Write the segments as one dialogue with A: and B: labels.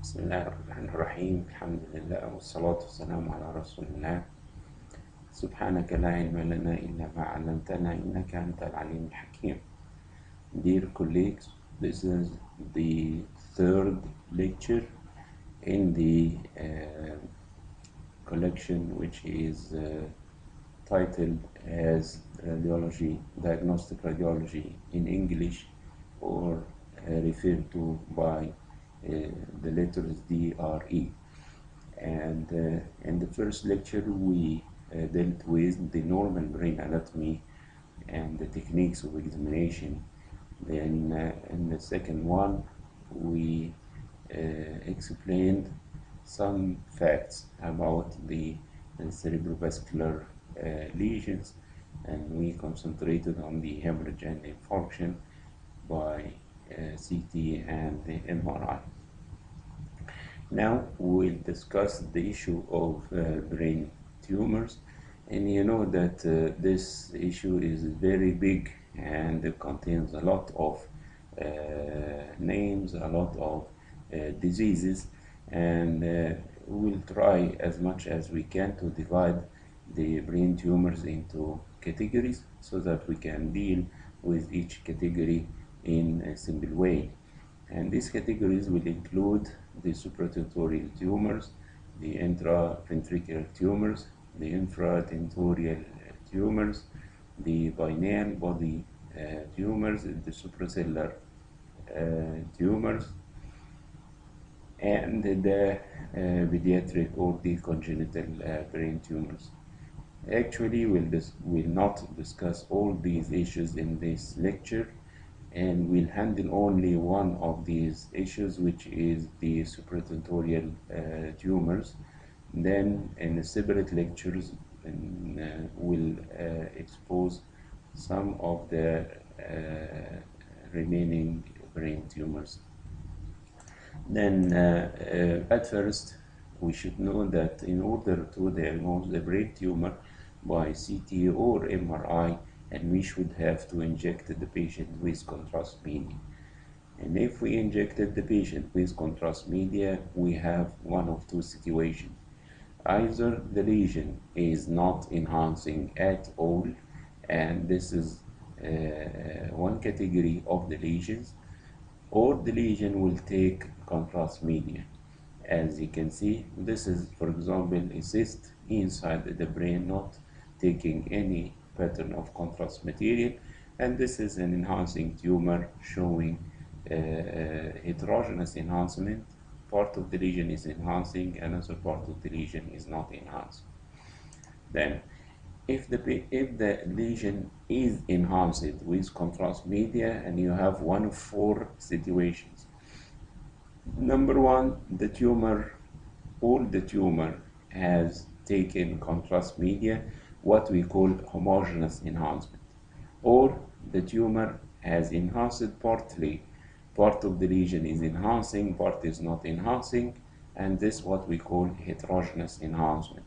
A: بسم الله الرحمن الرحيم. الحمد لله والصلاة والسلام على رسول الله. سبحانك لا علم لنا إلا ما علمتنا إنك أنت العليم الحكيم. Dear colleagues, this is the third lecture in the collection which is titled as radiology, diagnostic radiology in English, or referred to by the letters DRE. And in the first lecture we dealt with the normal brain anatomy and the techniques of examination. Then in the second one we explained some facts about the cerebrovascular lesions, and we concentrated on the hemorrhage and infarction by CT and the MRI. Now we'll discuss the issue of brain tumors, and you know that this issue is very big and it contains a lot of names, a lot of diseases, and we'll try as much as we can to divide the brain tumors into categories so that we can deal with each category in a simple way. And these categories will include the supratentorial tumors, the intraventricular tumors, the infratentorial tumors, the pineal body tumors, the suprasellar tumors, and the pediatric or the congenital brain tumors. Actually, we'll not discuss all these issues in this lecture, and we'll handle only one of these issues, which is the supratentorial tumors. Then in the separate lectures we'll expose some of the remaining brain tumors. Then at first we should know that in order to diagnose the brain tumor by CT or MRI, and we should have to inject the patient with contrast media. And if we injected the patient with contrast media, we have one of two situations. Either the lesion is not enhancing at all, and this is one category of the lesions, or the lesion will take contrast media. As you can see, this is, for example, a cyst inside the brain, not taking any pattern of contrast material, and this is an enhancing tumor showing heterogeneous enhancement. Part of the lesion is enhancing, another part of the lesion is not enhancing. Then if the lesion is enhanced with contrast media, and you have one of four situations. Number one, the tumor has taken contrast media, what we call homogeneous enhancement, or the tumor has enhanced partly, part of the lesion is enhancing, part is not enhancing, and this what we call heterogeneous enhancement.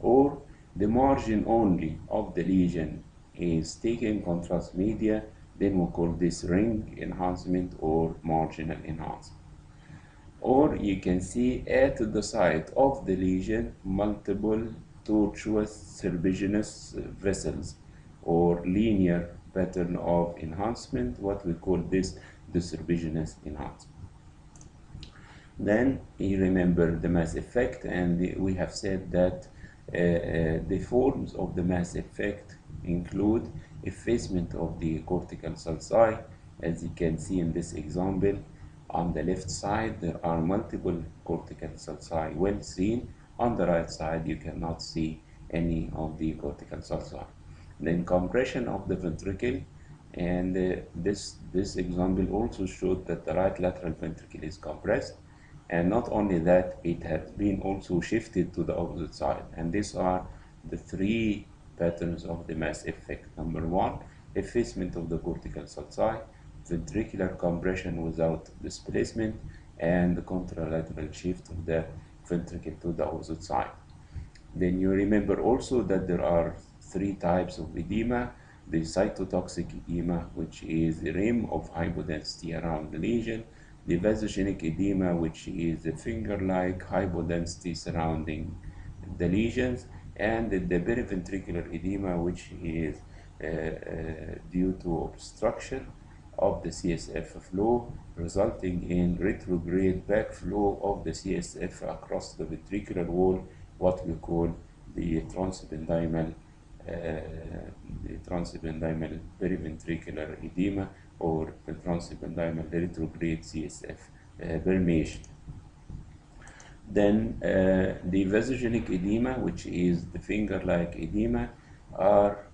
A: Or the margin only of the lesion is taking contrast media, then we call this ring enhancement or marginal enhancement. Or you can see at the site of the lesion multiple tortuous serpiginous vessels or linear pattern of enhancement, what we call this the serpiginous enhancement. Then you remember the mass effect, and we have said that the forms of the mass effect include effacement of the cortical sulci. As you can see in this example, on the left side there are multiple cortical sulci well seen. On the right side you cannot see any of the cortical sulci. Then compression of the ventricle, and this example also showed that the right lateral ventricle is compressed, and not only that, it has been also shifted to the opposite side. And these are the three patterns of the mass effect. Number one, effacement of the cortical sulci, ventricular compression without displacement, and the contralateral shift of the ventricle to the opposite side. Then you remember also that there are three types of edema: the cytotoxic edema, which is the rim of hypodensity around the lesion, the vasogenic edema, which is a finger-like hypodensity surrounding the lesions, and the periventricular edema, which is due to obstruction of the CSF flow, resulting in retrograde backflow of the CSF across the ventricular wall, what we call the transependymal periventricular edema, or the transependymal retrograde CSF permeation. Then the vasogenic edema, which is the finger-like edema, are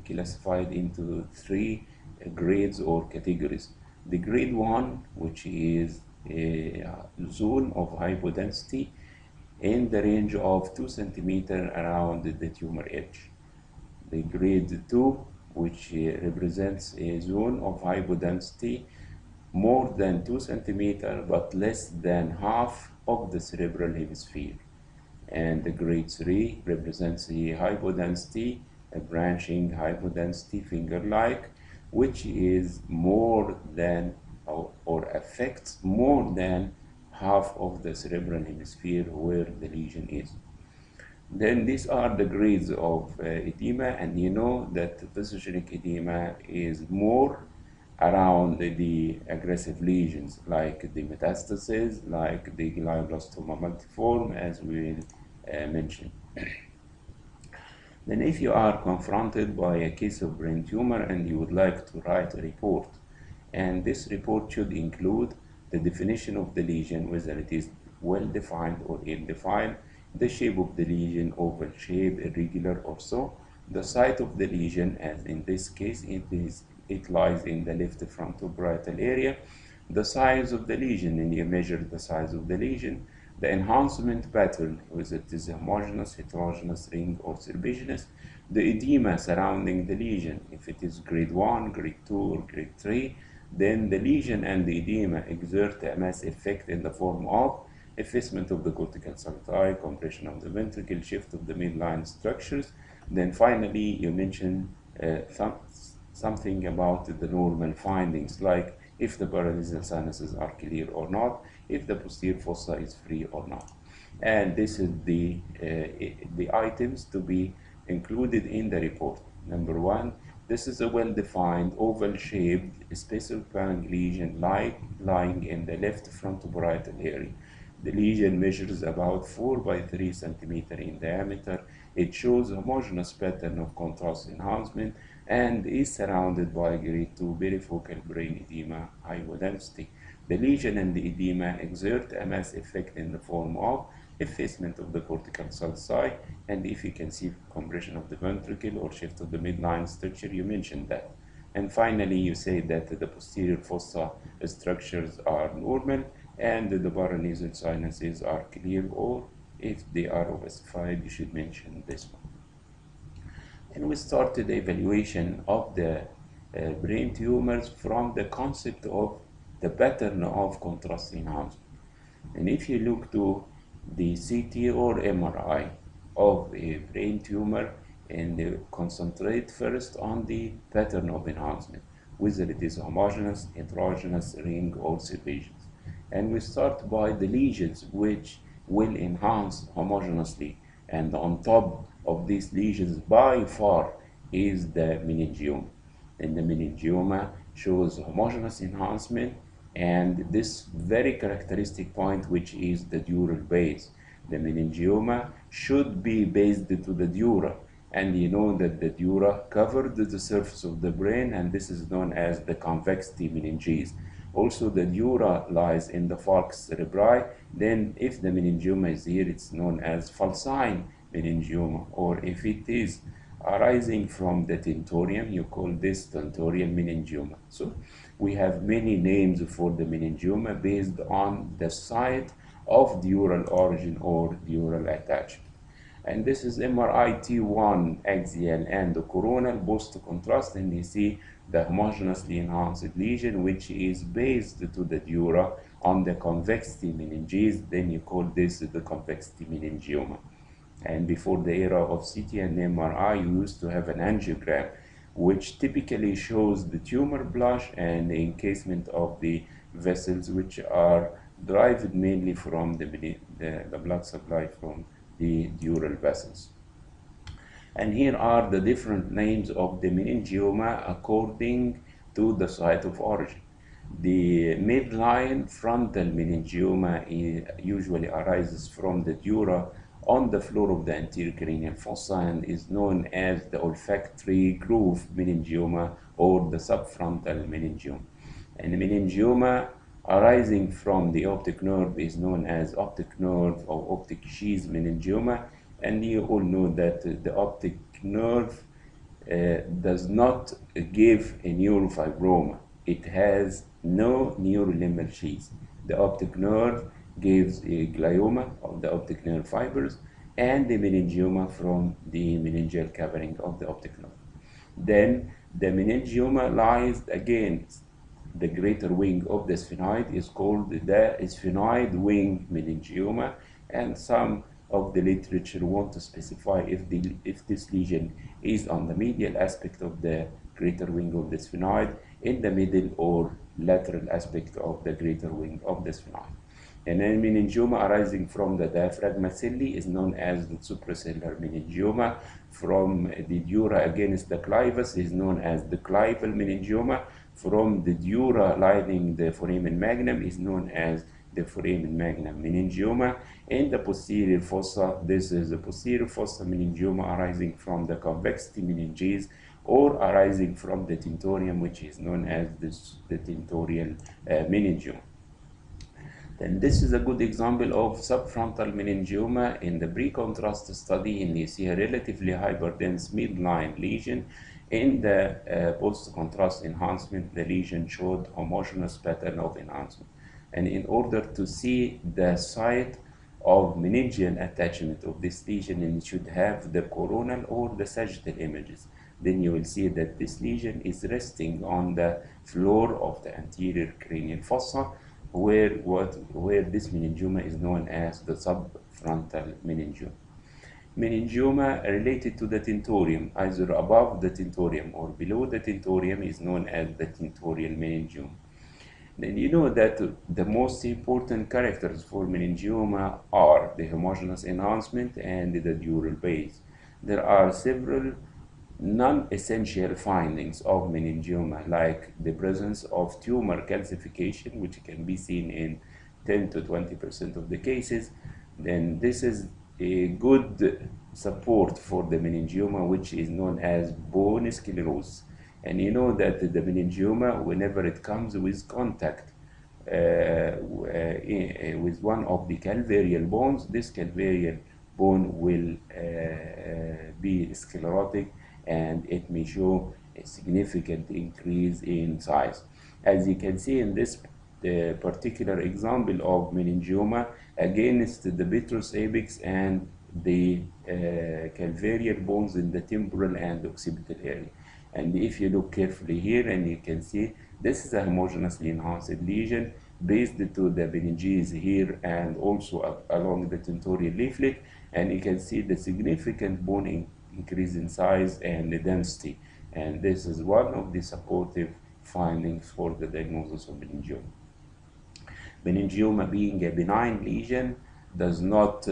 A: classified into three grades or categories. The grade 1, which is a zone of hypodensity in the range of 2 centimeters around the tumor edge. The grade 2, which represents a zone of hypodensity more than 2 centimeters but less than half of the cerebral hemisphere. And the grade 3 represents a hypodensity, a branching hypodensity finger-like, which is more than or affects more than half of the cerebral hemisphere where the lesion is. Then these are the grades of edema, and you know that vasogenic edema is more around the aggressive lesions, like the metastases, like the glioblastoma multiforme, as we will mention. Then if you are confronted by a case of brain tumor and you would like to write a report, and this report should include the definition of the lesion, whether it is well defined or ill-defined, the shape of the lesion, oval shape, irregular or so, the site of the lesion, as in this case it lies in the left frontoparietal area, the size of the lesion, and you measure the size of the lesion, the enhancement pattern, whether it is homogeneous, heterogeneous, ring, or serpiginous, the edema surrounding the lesion, if it is grade 1, grade 2, or grade 3, then the lesion and the edema exert a mass effect in the form of effacement of the cortical sulci, compression of the ventricle, shift of the midline structures. Then finally, you mention something about the normal findings, like if the paranasal sinuses are clear or not, if the posterior fossa is free or not. And this is the items to be included in the report. Number 1, this is a well-defined oval-shaped space-occupying lesion lying in the left frontoparietal area. The lesion measures about 4 by 3 centimeters in diameter. It shows a homogeneous pattern of contrast enhancement and is surrounded by grade 2 perifocal brain edema hypodensity. The lesion and the edema exert a mass effect in the form of effacement of the cortical sulci, and if you can see compression of the ventricle or shift of the midline structure, you mentioned that. And finally, you say that the posterior fossa structures are normal and the paranasal sinuses are clear, or if they are opacified, you should mention this one. And we started the evaluation of the brain tumors from the concept of the pattern of contrast enhancement. And if you look to the CT or MRI of a brain tumor, and concentrate first on the pattern of enhancement, whether it is homogeneous, heterogeneous, ring, or serpiginous. And we start by the lesions which will enhance homogeneously, and on top of these lesions by far is the meningioma. And the meningioma shows homogeneous enhancement, and this very characteristic point, which is the dural base. The meningioma should be based to the dura, and you know that the dura covered the surface of the brain, and this is known as the convexity meninges. Also, the dura lies in the falx cerebri. Then if the meningioma is here, it's known as falcine meningioma, or if it is arising from the tentorium, you call this tentorial meningioma. So we have many names for the meningioma based on the site of dural origin or dural attachment. And this is MRI T1 axial and coronal post contrast, and you see the homogeneously enhanced lesion which is based to the dura on the convexity meninges. Then you call this the convexity meningioma. And before the era of CT and MRI, you used to have an angiogram which typically shows the tumor blush and the encasement of the vessels which are derived mainly from the blood supply from the dural vessels. And here are the different names of the meningioma according to the site of origin. The midline frontal meningioma usually arises from the dura on the floor of the anterior cranial fossa and is known as the olfactory groove meningioma or the subfrontal meningioma. And the meningioma arising from the optic nerve is known as optic nerve or optic sheath meningioma. And you all know that the optic nerve does not give a neurofibroma. It has no neurolimbal sheath. The optic nerve gives a glioma of the optic nerve fibers and the meningioma from the meningeal covering of the optic nerve. Then the meningioma lies against the greater wing of the sphenoid is called the sphenoid wing meningioma, and some of the literature want to specify if this lesion is on the medial aspect of the greater wing of the sphenoid, in the middle or lateral aspect of the greater wing of the sphenoid. And then meningioma arising from the diaphragma celli is known as the supracellular meningioma. From the dura against the clivus is known as the clival meningioma. From the dura lining the foramen magnum is known as the foramen magnum meningioma. In the posterior fossa, this is the posterior fossa meningioma arising from the convexity meninges or arising from the tentorium, which is known as the tentorial meningioma. Then this is a good example of subfrontal meningioma. In the pre-contrast study, and you see a relatively hyperdense midline lesion. In the post-contrast enhancement, the lesion showed homogeneous pattern of enhancement. And in order to see the site of meningeal attachment of this lesion, and it should have the coronal or the sagittal images. Then you will see that this lesion is resting on the floor of the anterior cranial fossa, where this meningioma is known as the subfrontal meningioma. Meningioma related to the tentorium, either above the tentorium or below the tentorium, is known as the tentorial meningioma. Then you know that the most important characters for meningioma are the homogeneous enhancement and the dural base. There are several non-essential findings of meningioma, like the presence of tumor calcification, which can be seen in 10 to 20% of the cases. Then this is a good support for the meningioma, which is known as bone sclerosis. And you know that the meningioma, whenever it comes with contact with one of the calvarial bones, this calvarial bone will be sclerotic, and it may show a significant increase in size. As you can see in this particular example of meningioma against the petrous apex and the calvarial bones in the temporal and occipital area. And if you look carefully here, and you can see this is a homogeneously enhanced lesion based to the meninges here and also along the tentorial leaflet, and you can see the significant bone increase in size and the density, and this is one of the supportive findings for the diagnosis of meningioma. Meningioma being a benign lesion does not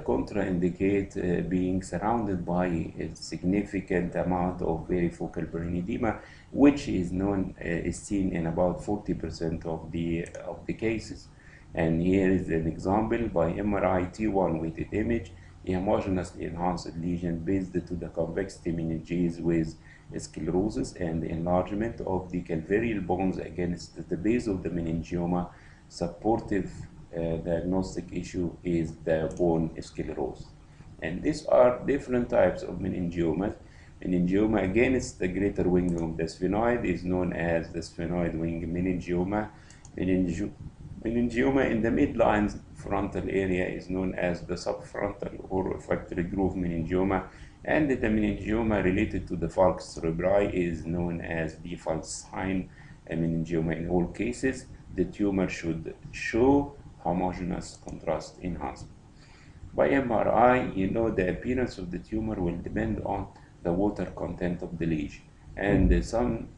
A: contraindicate being surrounded by a significant amount of varifocal brain edema, which is seen in about 40% of the cases. And here is an example by MRI T1 weighted image, a homogeneously enhanced lesion based to the convexity meninges with sclerosis and enlargement of the calvarial bones against the base of the meningioma. Supportive diagnostic issue is the bone sclerosis. And these are different types of meningiomas. Meningioma against the greater wing of the sphenoid is known as the sphenoid wing meningioma. Meningioma in the midline frontal area is known as the subfrontal or olfactory groove meningioma, and the meningioma related to the falx cerebri is known as the falcine meningioma. In all cases, the tumor should show homogeneous contrast enhancement. By MRI, you know the appearance of the tumor will depend on the water content of the lesion, and some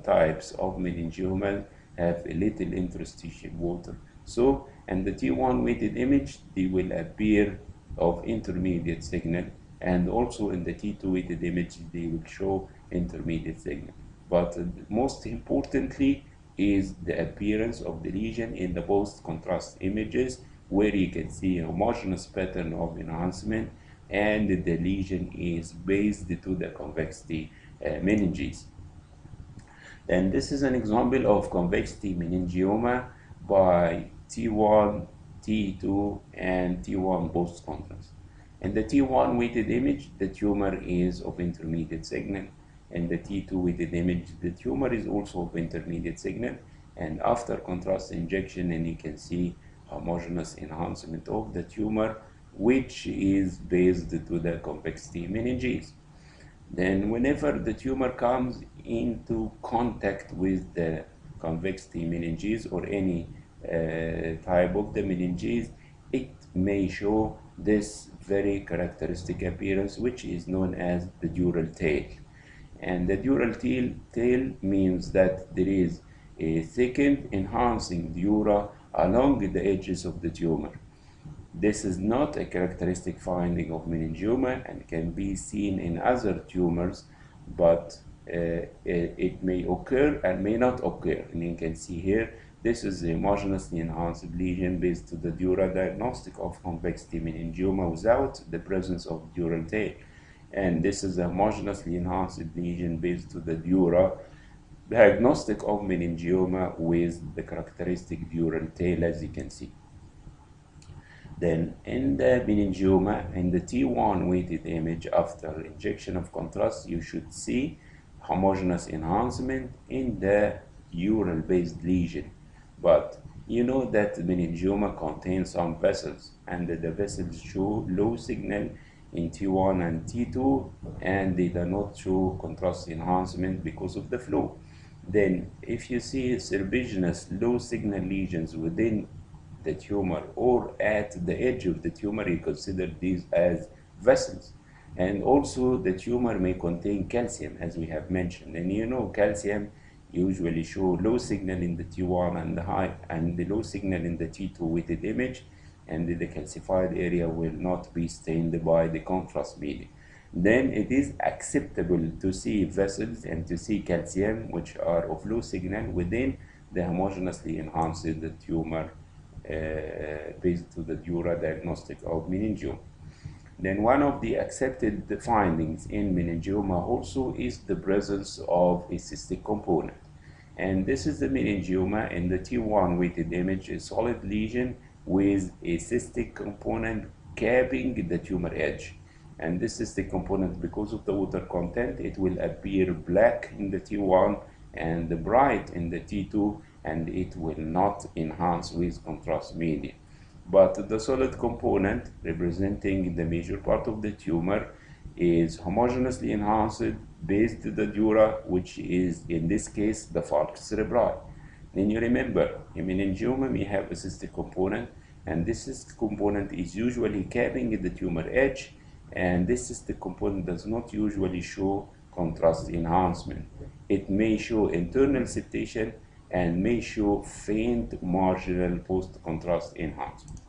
A: types of meningioma have a little interstitial water. So, in the T1 weighted image, they will appear of intermediate signal, and also in the T2 weighted image, they will show intermediate signal. But most importantly is the appearance of the lesion in the post-contrast images, where you can see a homogeneous pattern of enhancement, and the lesion is based to the convexity meninges. And this is an example of convexity meningioma by T1, T2, and T1 post-contrast. In the T1 weighted image, the tumor is of intermediate signal. In the T2 weighted image, the tumor is also of intermediate signal. And after contrast injection, and you can see homogeneous enhancement of the tumor, which is based to the convexity meninges. Then whenever the tumor comes into contact with the convexity meninges or any type of the meninges, it may show this very characteristic appearance, which is known as the dural tail. And the dural tail means that there is a thickened enhancing dura along the edges of the tumor. This is not a characteristic finding of meningioma and can be seen in other tumors, but it may occur and may not occur. And you can see here, this is a homogeneously enhanced lesion based to the dura, diagnostic of convexity meningioma without the presence of dural tail. And this is a homogeneously enhanced lesion based to the dura, diagnostic of meningioma with the characteristic dural tail, as you can see. Then in the meningioma, in the T1 weighted image after injection of contrast, you should see homogeneous enhancement in the dural based lesion. But you know that meningioma contains some vessels, and the vessels show low signal in T1 and T2, and they do not show contrast enhancement because of the flow. Then if you see serpiginous low signal lesions within the tumor or at the edge of the tumor, you consider these as vessels. And also the tumor may contain calcium, as we have mentioned, and you know calcium usually show low signal in the T1 and the high and the low signal in the T2 weighted image, and the calcified area will not be stained by the contrast media. Then it is acceptable to see vessels and to see calcium, which are of low signal, within the homogeneously enhanced tumor based to the dura diagnostic of meningioma. Then one of the accepted findings in meningioma also is the presence of a cystic component. And this is the meningioma in the T1 weighted image, a solid lesion with a cystic component capping the tumor edge. And this cystic component, because of the water content, it will appear black in the T1 and bright in the T2, and it will not enhance with contrast media. But the solid component, representing the major part of the tumor, is homogeneously enhanced based to the dura, which is in this case the falx cerebri. Then you remember, a meningioma may have a cystic component, and this cystic component is usually capping the tumor edge, and this cystic component does not usually show contrast enhancement. It may show internal septation and may show faint marginal post-contrast enhancement.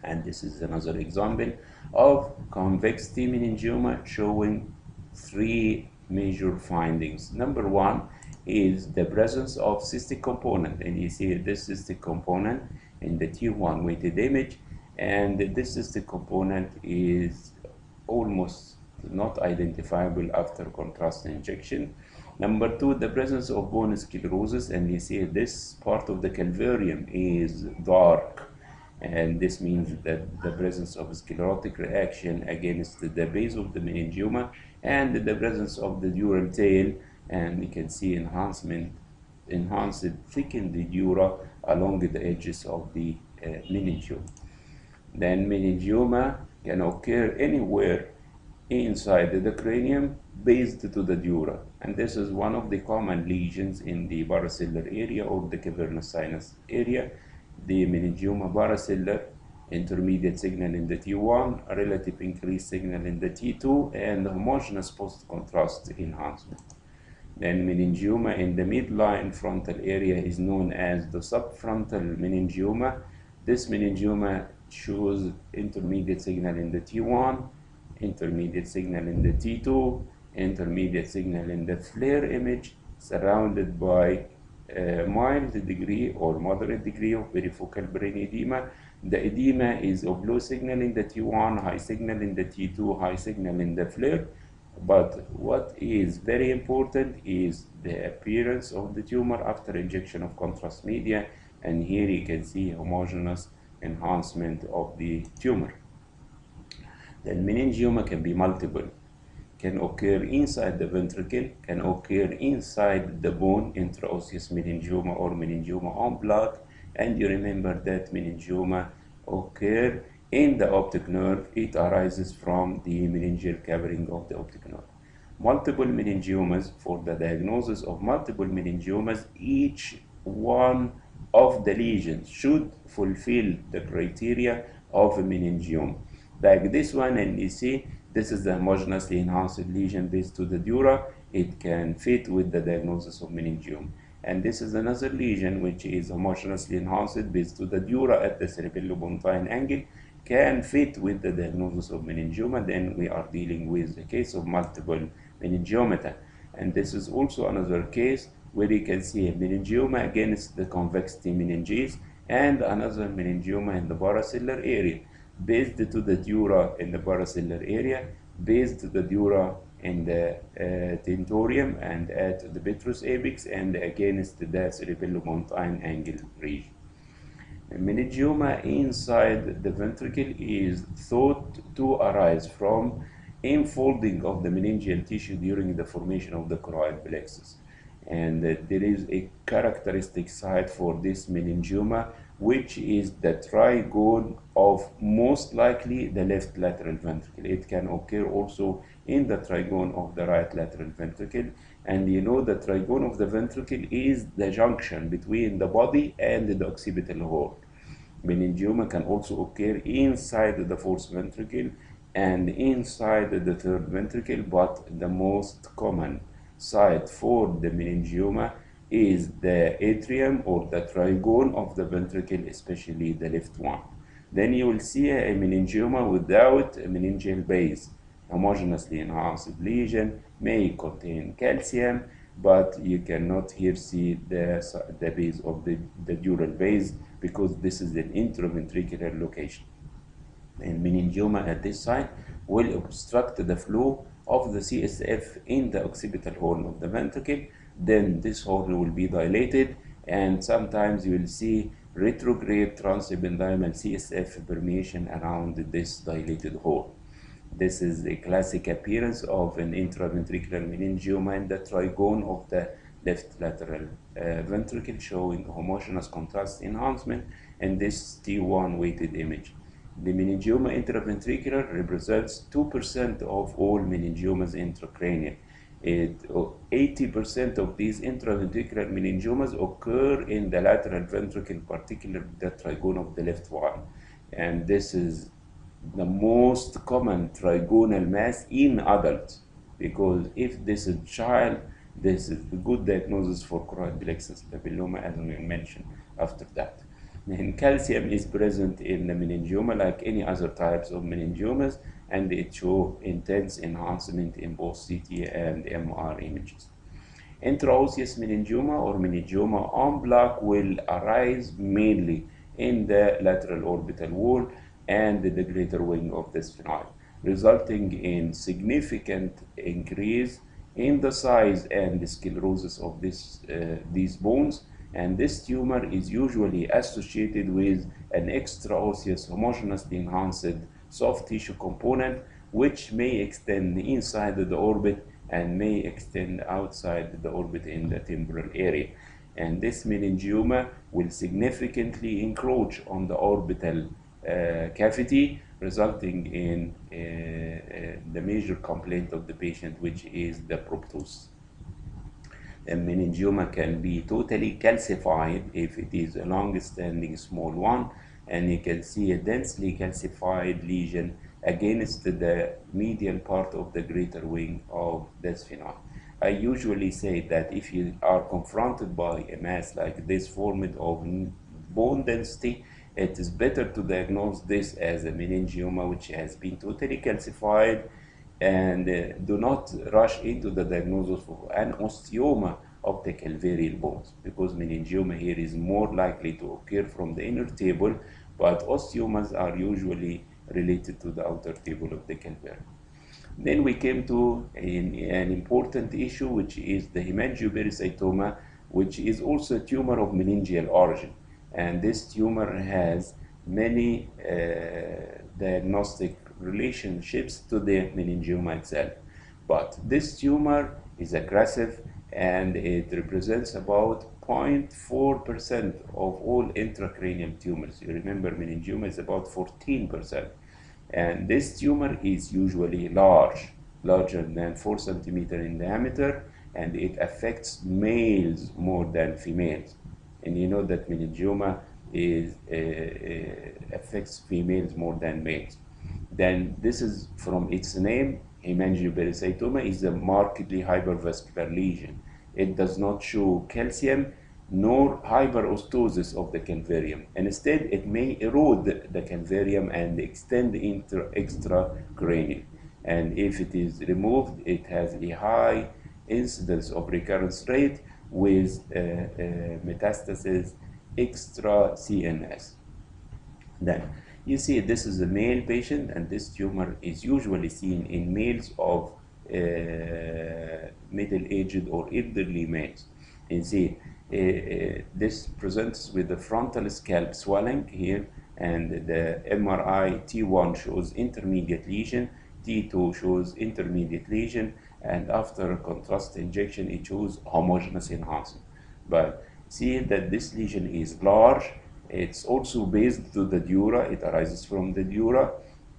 A: And this is another example of convexity meningioma showing three major findings. Number one is the presence of cystic component, and you see this cystic component in the T1 weighted image, and this cystic component is almost not identifiable after contrast injection. Number two, the presence of bone sclerosis, and you see this part of the calvarium is dark, and this means that the presence of sclerotic reaction against the base of the meningioma, and the presence of the dural tail, and you can see enhanced thickened dura along the edges of the meningioma. Then meningioma can occur anywhere inside the cranium based to the dura, and this is one of the common lesions in the paracellular area or the cavernous sinus area. The meningioma paracellular, intermediate signal in the T1, relative increased signal in the T2, and homogeneous post-contrast enhancement. Then meningioma in the midline frontal area is known as the subfrontal meningioma. This meningioma shows intermediate signal in the T1, intermediate signal in the T2, intermediate signal in the FLAIR image, surrounded by a mild degree or moderate degree of perifocal brain edema. The edema is of low signal in the T1, high signal in the T2, high signal in the FLAIR. But what is very important is the appearance of the tumor after injection of contrast media, and here you can see homogeneous enhancement of the tumor. Then meningioma can be multiple, can occur inside the ventricle, can occur inside the bone, intraosseous meningioma or meningioma en bloc, and you remember that meningioma occur in the optic nerve. It arises from the meningeal covering of the optic nerve. Multiple meningiomas, for the diagnosis of multiple meningiomas, each one of the lesions should fulfill the criteria of a meningioma. Like this one, and you see, this is the homogeneously enhanced lesion based to the dura. It can fit with the diagnosis of meningioma. And this is another lesion which is homogeneously enhanced based to the dura at the cerebellopontine angle, can fit with the diagnosis of meningioma. Then we are dealing with a case of multiple meningiomata. And this is also another case where you can see a meningioma against the convexity meninges and another meningioma in the paracellular area, based to the dura in the paracellular area, based to the dura in the tentorium and at the petrous apex, and against the cerebellopontine angle region. A meningioma inside the ventricle is thought to arise from enfolding of the meningeal tissue during the formation of the choroid plexus. And there is a characteristic site for this meningioma, which is the trigone of most likely the left lateral ventricle. It can occur also in the trigone of the right lateral ventricle. And you know, the trigone of the ventricle is the junction between the body and the occipital horn. Meningioma can also occur inside the fourth ventricle and inside the third ventricle, but the most common site for the meningioma is the atrium or the trigone of the ventricle, especially the left one. Then you will see a meningioma without a meningeal base. Homogeneously enhanced lesion may contain calcium, but you cannot here see the base of the dural base, because this is an intraventricular location. And meningioma at this site will obstruct the flow of the CSF in the occipital horn of the ventricle. Then this horn will be dilated, and sometimes you will see retrograde transependymal CSF permeation around this dilated horn. This is a classic appearance of an intraventricular meningioma in the trigone of the left lateral ventricle, showing homogeneous contrast enhancement in this T1 weighted image. The meningioma intraventricular represents 2% of all meningiomas intracranial. 80% of these intraventricular meningiomas occur in the lateral ventricle, particularly the trigone of the left one. And this is the most common trigonal mass in adults, because if this is child, this is a good diagnosis for choroid plexus papilloma, as we mentioned after that. And calcium is present in the meningioma like any other types of meningiomas, and it shows intense enhancement in both CT and MR images. Intraosseous meningioma or meningioma en bloc will arise mainly in the lateral orbital wall and the greater wing of the sphenoid, resulting in significant increase in the size and the sclerosis of these bones. And this tumor is usually associated with an extraosseous homogeneously enhanced soft tissue component, which may extend inside the orbit and may extend outside the orbit in the temporal area. And this meningioma will significantly encroach on the orbital cavity, resulting in the major complaint of the patient, which is the proptosis. A meningioma can be totally calcified if it is a long-standing small one, and you can see a densely calcified lesion against the medial part of the greater wing of the sphenoid. I usually say that if you are confronted by a mass like this formed of bone density, it is better to diagnose this as a meningioma which has been totally calcified, and do not rush into the diagnosis of an osteoma of the calvareal bones, because meningioma here is more likely to occur from the inner table, but osteomas are usually related to the outer table of the calvareum. Then we came to an important issue, which is the hemangiopericytoma, which is also a tumor of meningeal origin. And this tumor has many diagnostic relationships to the meningioma itself. But this tumor is aggressive, and it represents about 0.4% of all intracranial tumors. You remember, meningioma is about 14%. And this tumor is usually larger than 4 centimeters in diameter, and it affects males more than females. And you know that meningioma affects females more than males. Then this is from its name, hemangiopericytoma is a markedly hypervascular lesion. It does not show calcium nor hyperostosis of the calvarium. And instead, it may erode the calvarium and extend into extracranial. And if it is removed, it has a high incidence of recurrence rate with metastasis extra CNS. Then you see this is a male patient, and this tumor is usually seen in males of middle-aged or elderly males. You see this presents with the frontal scalp swelling here, and the MRI T1 shows intermediate lesion, T2 shows intermediate lesion, and after contrast injection it shows homogeneous enhancement. But see that this lesion is large. It's also based to the dura, it arises from the dura,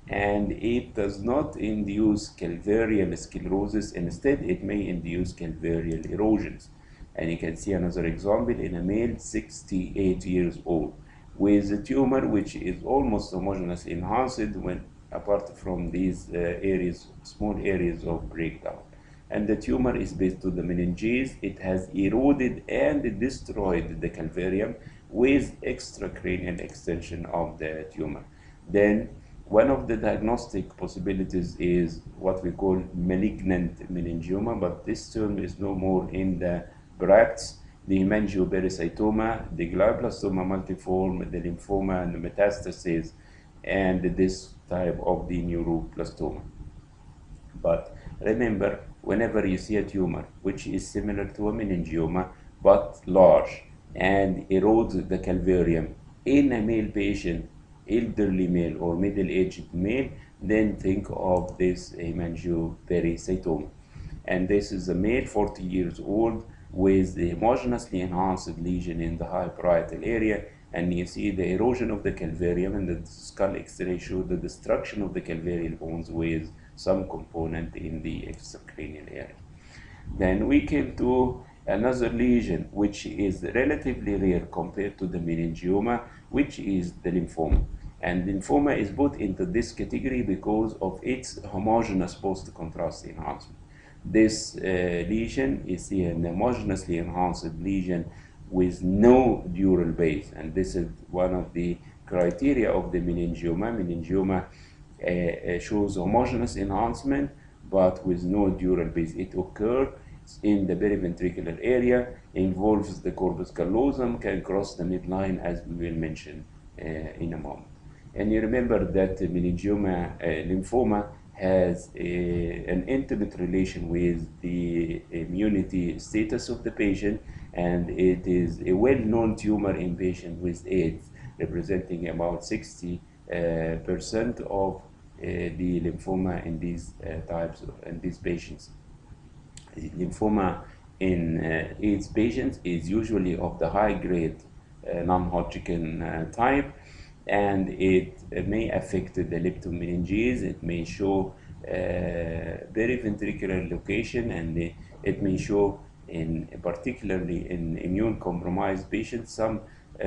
A: and it does not induce calvarial sclerosis. Instead, it may induce calvarial erosions. And you can see another example in a male 68 years old with a tumor which is almost homogeneous enhanced when apart from these areas, small areas of breakdown. And the tumor is based to the meninges. It has eroded and destroyed the calvarium with extracranial extension of the tumor. Then one of the diagnostic possibilities is what we call malignant meningioma, but this term is no more in the bracts, the hemangiopericytoma, the glioblastoma multiforme, the lymphoma and the metastases, and this type of the neuroblastoma. But remember, whenever you see a tumor which is similar to a meningioma but large and erodes the calvarium in a male patient, elderly male or middle-aged male, then think of this hemangiopericytoma. And this is a male 40 years old with the homogeneously enhanced lesion in the high parietal area, and you see the erosion of the calvarium, and the skull X-ray show the destruction of the calvarial bones with some component in the extracranial area. Then we came to another lesion which is relatively rare compared to the meningioma, which is the lymphoma. And lymphoma is put into this category because of its homogeneous post-contrast enhancement. This lesion is an homogeneously enhanced lesion with no dural base, and this is one of the criteria of the meningioma. Meningioma shows homogeneous enhancement but with no dural base. It occurs in the periventricular area, involves the corpus callosum, can cross the midline, as we will mention in a moment. And you remember that meningioma, lymphoma has an intimate relation with the immunity status of the patient, and it is a well-known tumor in patients with AIDS, representing about 60% of the lymphoma in these types in these patients. Lymphoma in AIDS patients is usually of the high-grade non-Hodgkin type, and it may affect the leptomeninges. It may show periventricular location, and it may show particularly in immune-compromised patients some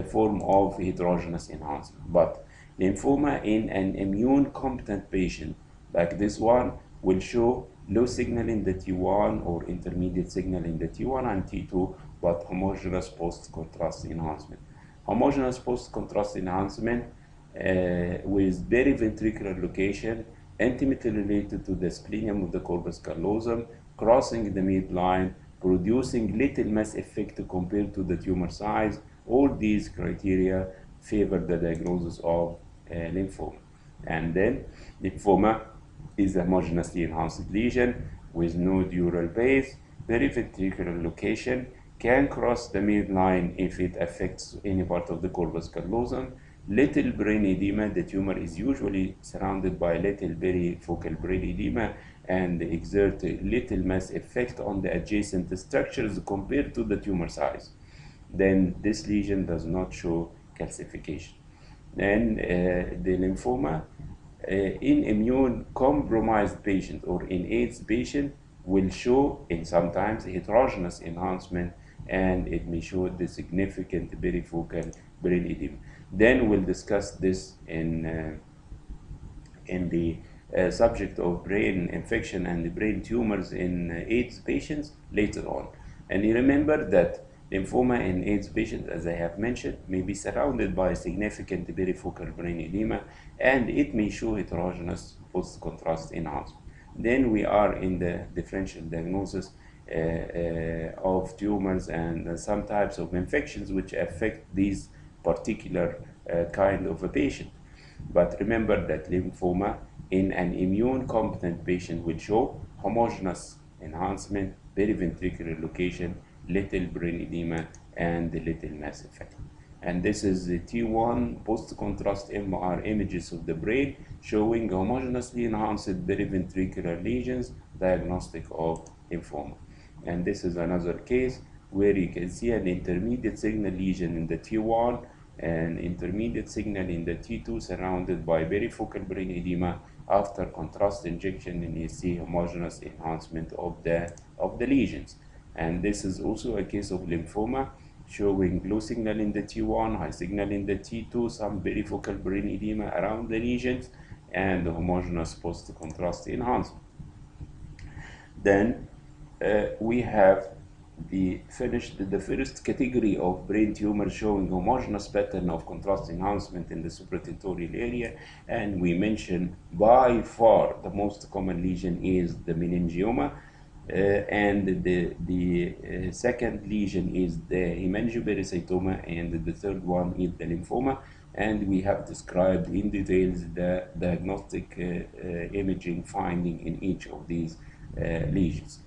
A: form of heterogeneous enhancement. But lymphoma in an immune-competent patient like this one will show low signal in the T1 or intermediate signal in the T1 and T2, but homogeneous post-contrast enhancement. Homogeneous post-contrast enhancement with periventricular location intimately related to the splenium of the corpus callosum, crossing the midline, producing little mass effect compared to the tumor size. All these criteria favor the diagnosis of lymphoma. And then lymphoma is a homogeneously enhanced lesion with no dural base, periventricular location, can cross the midline if it affects any part of the corpus callosum. Little brain edema, the tumor is usually surrounded by little perifocal brain edema and exert little mass effect on the adjacent structures compared to the tumor size. Then this lesion does not show calcification. Then the lymphoma in immune compromised patient or in AIDS patient will show in sometimes heterogeneous enhancement, and it may show the significant perifocal brain edema. Then we'll discuss this in the subject of brain infection and brain tumors in AIDS patients later on. And you remember that lymphoma in AIDS patients, as I have mentioned, may be surrounded by significant perifocal brain edema, and it may show heterogeneous post-contrast enhancement. Then we are in the differential diagnosis of tumors and some types of infections which affect these particular kind of a patient. But remember that lymphoma in an immune competent patient will show homogeneous enhancement, periventricular location, little brain edema, and little mass effect. And this is the T1 post-contrast MR images of the brain showing homogeneously enhanced periventricular lesions, diagnostic of lymphoma. And this is another case where you can see an intermediate signal lesion in the T1 and intermediate signal in the T2 surrounded by perifocal brain edema after contrast injection, and you see homogeneous enhancement of the lesions. And this is also a case of lymphoma showing low signal in the T1, high signal in the T2, some perifocal brain edema around the lesions, and homogeneous post-contrast enhancement. Then we have finished the first category of brain tumors showing homogeneous pattern of contrast enhancement in the supratentorial area, and we mentioned by far the most common lesion is the meningioma, and the second lesion is the hemangiopericytoma, and the third one is the lymphoma. And we have described in details the diagnostic imaging finding in each of these lesions.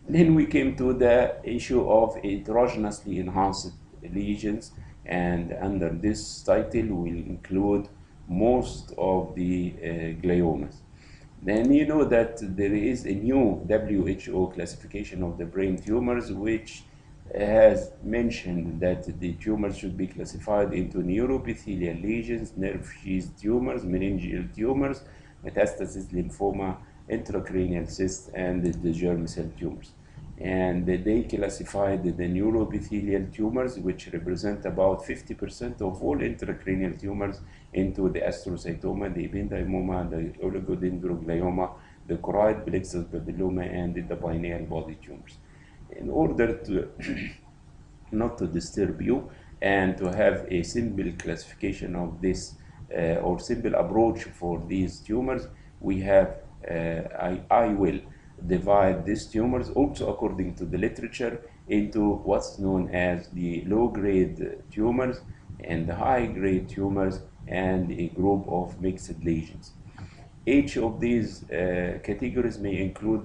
A: Then we came to the issue of heterogeneously enhanced lesions, and under this title we'll include most of the gliomas. Then you know that there is a new WHO classification of the brain tumors which has mentioned that the tumors should be classified into neuroepithelial lesions, nerve sheath tumors, meningeal tumors, metastasis, lymphoma, intracranial cysts, and the germ cell tumors. And they classified the neuroepithelial tumors, which represent about 50% of all intracranial tumors, into the astrocytoma, the ependymoma, the oligodendroglioma, the choroid plexus papilloma, and the pineal body tumors. In order to not to disturb you and to have a simple classification of this or simple approach for these tumors, we have I will divide these tumors also according to the literature into what's known as the low-grade tumors and the high-grade tumors and a group of mixed lesions. Each of these categories may include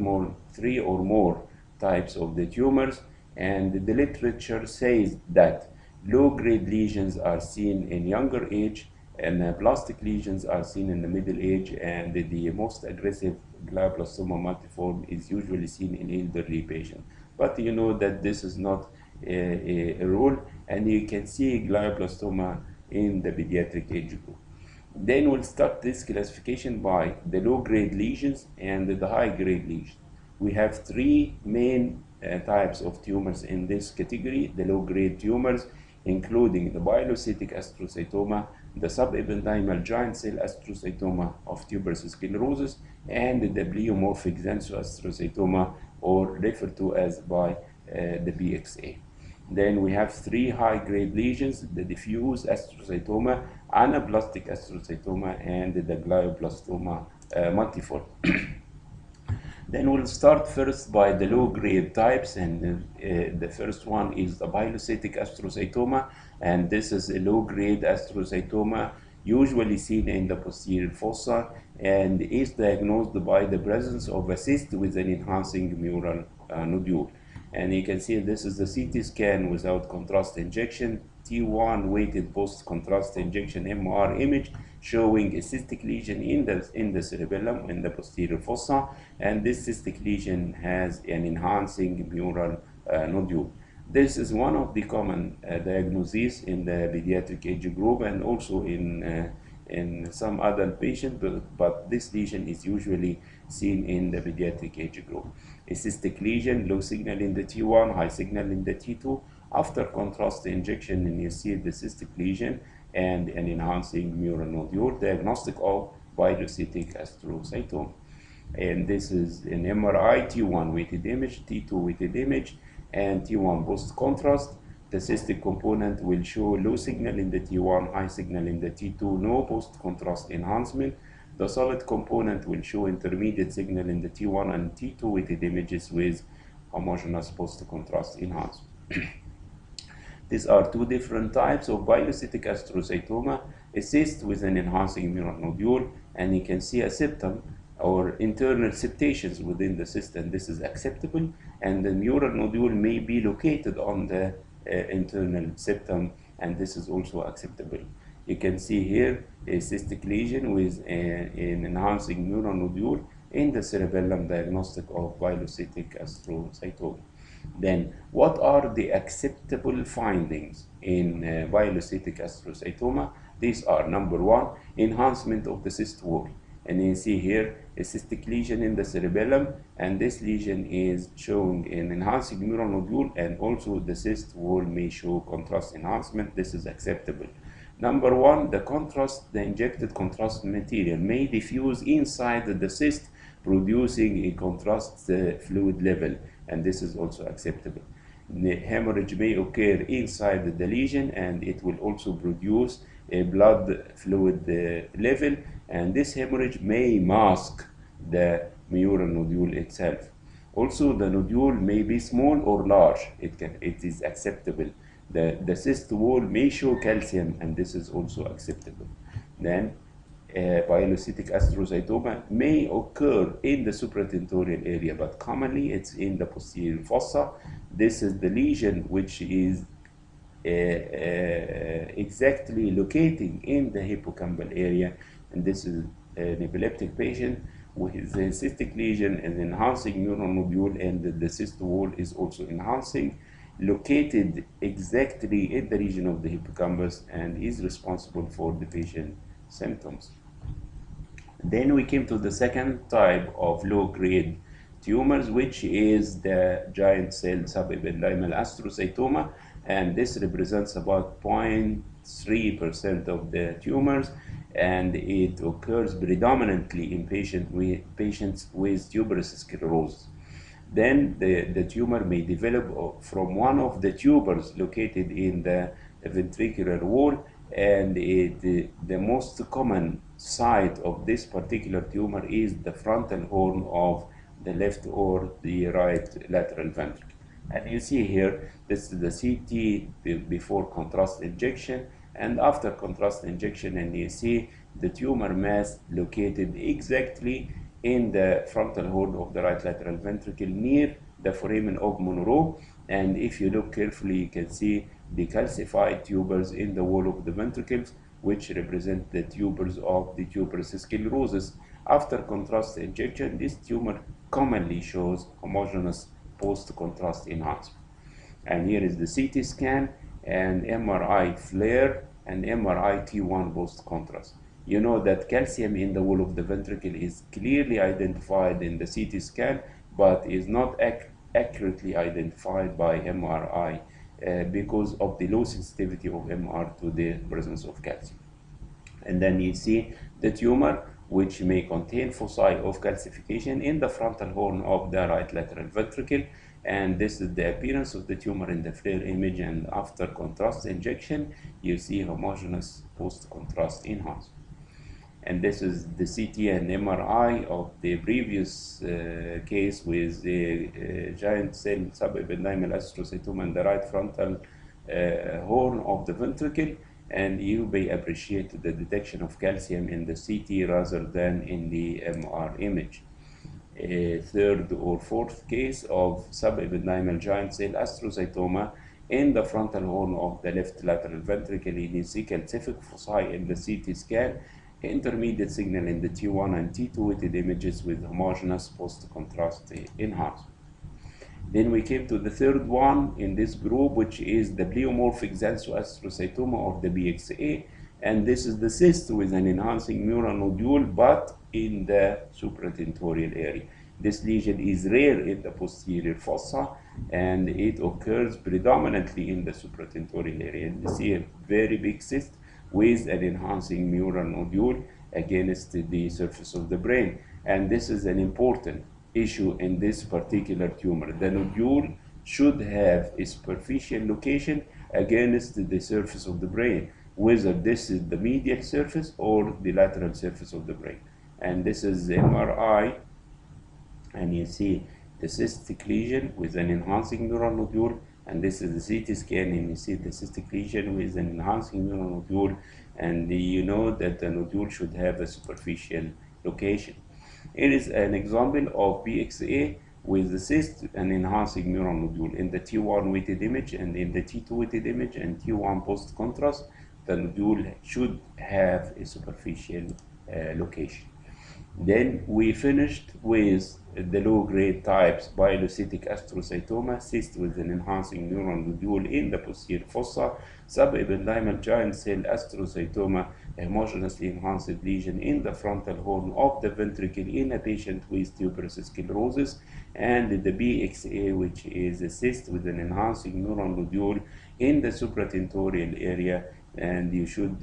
A: three or more types of the tumors, and the literature says that low-grade lesions are seen in younger age, and plastic lesions are seen in the middle age, and the most aggressive glioblastoma multiforme is usually seen in elderly patients. But you know that this is not a rule, and you can see glioblastoma in the pediatric age group. Then we'll start this classification by the low-grade lesions and the high-grade lesions. We have three main types of tumors in this category: the low-grade tumors, including the pilocytic astrocytoma, the subependymal giant cell astrocytoma of tuberous sclerosis, and the pleomorphic xanthoastrocytoma, or referred to as by the BXA. Then we have three high-grade lesions: the diffuse astrocytoma, anaplastic astrocytoma, and the glioblastoma multiforme. Then we'll start first by the low-grade types, and the first one is the pilocytic astrocytoma, and this is a low-grade astrocytoma usually seen in the posterior fossa and is diagnosed by the presence of a cyst with an enhancing mural nodule. And you can see this is the CT scan without contrast injection, T1 weighted post-contrast injection MR image showing a cystic lesion in the cerebellum, in the posterior fossa, and this cystic lesion has an enhancing mural nodule. This is one of the common diagnoses in the pediatric age group and also in some adult patients, but this lesion is usually seen in the pediatric age group. A cystic lesion, low signal in the T1, high signal in the T2. After contrast injection, and you see the cystic lesion and an enhancing mural nodule, diagnostic of pilocytic astrocytoma. And this is an MRI, T1 weighted image, T2 weighted image, and T1 post-contrast. The cystic component will show low signal in the T1, high signal in the T2, no post-contrast enhancement. The solid component will show intermediate signal in the T1 and T2 weighted images with homogeneous post-contrast enhancement. These are two different types of pilocytic astrocytoma: a cyst with an enhancing mural nodule, and you can see a septum or internal septations within the cyst, and this is acceptable, and the mural nodule may be located on the internal septum, and this is also acceptable. You can see here a cystic lesion with an enhancing mural nodule in the cerebellum, diagnostic of pilocytic astrocytoma. Then, what are the acceptable findings in pilocytic astrocytoma? These are: number one, enhancement of the cyst wall. And you see here a cystic lesion in the cerebellum, and this lesion is showing an enhancing mural nodule, and also the cyst wall may show contrast enhancement. This is acceptable. Number one, the injected contrast material may diffuse inside the cyst, producing a contrast fluid level, and this is also acceptable. The hemorrhage may occur inside the lesion, and it will also produce a blood fluid level, and this hemorrhage may mask the mural nodule itself. Also, the nodule may be small or large. It is acceptable. The cyst wall may show calcium, and this is also acceptable. Then, pilocytic astrocytoma may occur in the supratentorial area, but commonly it's in the posterior fossa. This is the lesion which is exactly locating in the hippocampal area, and this is an epileptic patient with a cystic lesion and enhancing mural nodule, and the cyst wall is also enhancing, located exactly in the region of the hippocampus, and is responsible for the patient symptoms. Then we came to the second type of low-grade tumors, which is the giant cell subependymal astrocytoma, and this represents about 0.3% of the tumors, and it occurs predominantly in patients with tuberous sclerosis. Then the tumor may develop from one of the tubers located in the ventricular wall, and the most common site of this particular tumor is the frontal horn of the left or the right lateral ventricle. And you see here, this is the CT before contrast injection and after contrast injection, and you see the tumor mass located exactly in the frontal horn of the right lateral ventricle near the foramen of Monro. And if you look carefully, you can see the calcified tubers in the wall of the ventricles, which represent the tubers of the tuberous sclerosis. After contrast injection, this tumor commonly shows homogeneous post-contrast enhancement. And here is the CT scan and MRI FLAIR and MRI T1 post-contrast. You know that calcium in the wall of the ventricle is clearly identified in the CT scan, but is not accurately identified by MRI because of the low sensitivity of MR to the presence of calcium. And then you see the tumor, which may contain foci of calcification in the frontal horn of the right lateral ventricle. And this is the appearance of the tumor in the FLAIR image, and after contrast injection, you see homogeneous post-contrast enhancement. And this is the CT and MRI of the previous case with the giant cell subependymal astrocytoma in the right frontal horn of the ventricle, and you may appreciate the detection of calcium in the CT rather than in the MR image. A third or fourth case of subependymal giant cell astrocytoma in the frontal horn of the left lateral ventricle. You see calcific foci in the CT scan, intermediate signal in the T1 and T2 weighted images with homogeneous post-contrast enhancement. Then we came to the third one in this group, which is the pleomorphic xanthosarcoma or the BXA, and this is the cyst with an enhancing mural nodule, but in the supratentorial area. This lesion is rare in the posterior fossa, and it occurs predominantly in the supratentorial area. And you see a very big cyst with an enhancing mural nodule against the surface of the brain. And this is an important issue in this particular tumor. The nodule should have a superficial location against the surface of the brain, whether this is the medial surface or the lateral surface of the brain. And this is MRI, and you see the cystic lesion with an enhancing mural nodule, and this is the CT scan, and you see the cystic lesion with an enhancing mural nodule, and you know that the nodule should have a superficial location. It is an example of BXA with the cyst and enhancing mural nodule in the T1 weighted image, and in the T2 weighted image and T1 post contrast, the nodule should have a superficial location. Then we finished with the low-grade types: pilocytic astrocytoma, cyst with an enhancing mural nodule in the posterior fossa; subependymal giant cell astrocytoma, a homogeneously enhanced lesion in the frontal horn of the ventricle in a patient with tuberous sclerosis; and the BXA, which is a cyst with an enhancing mural nodule in the supratentorial area. And you should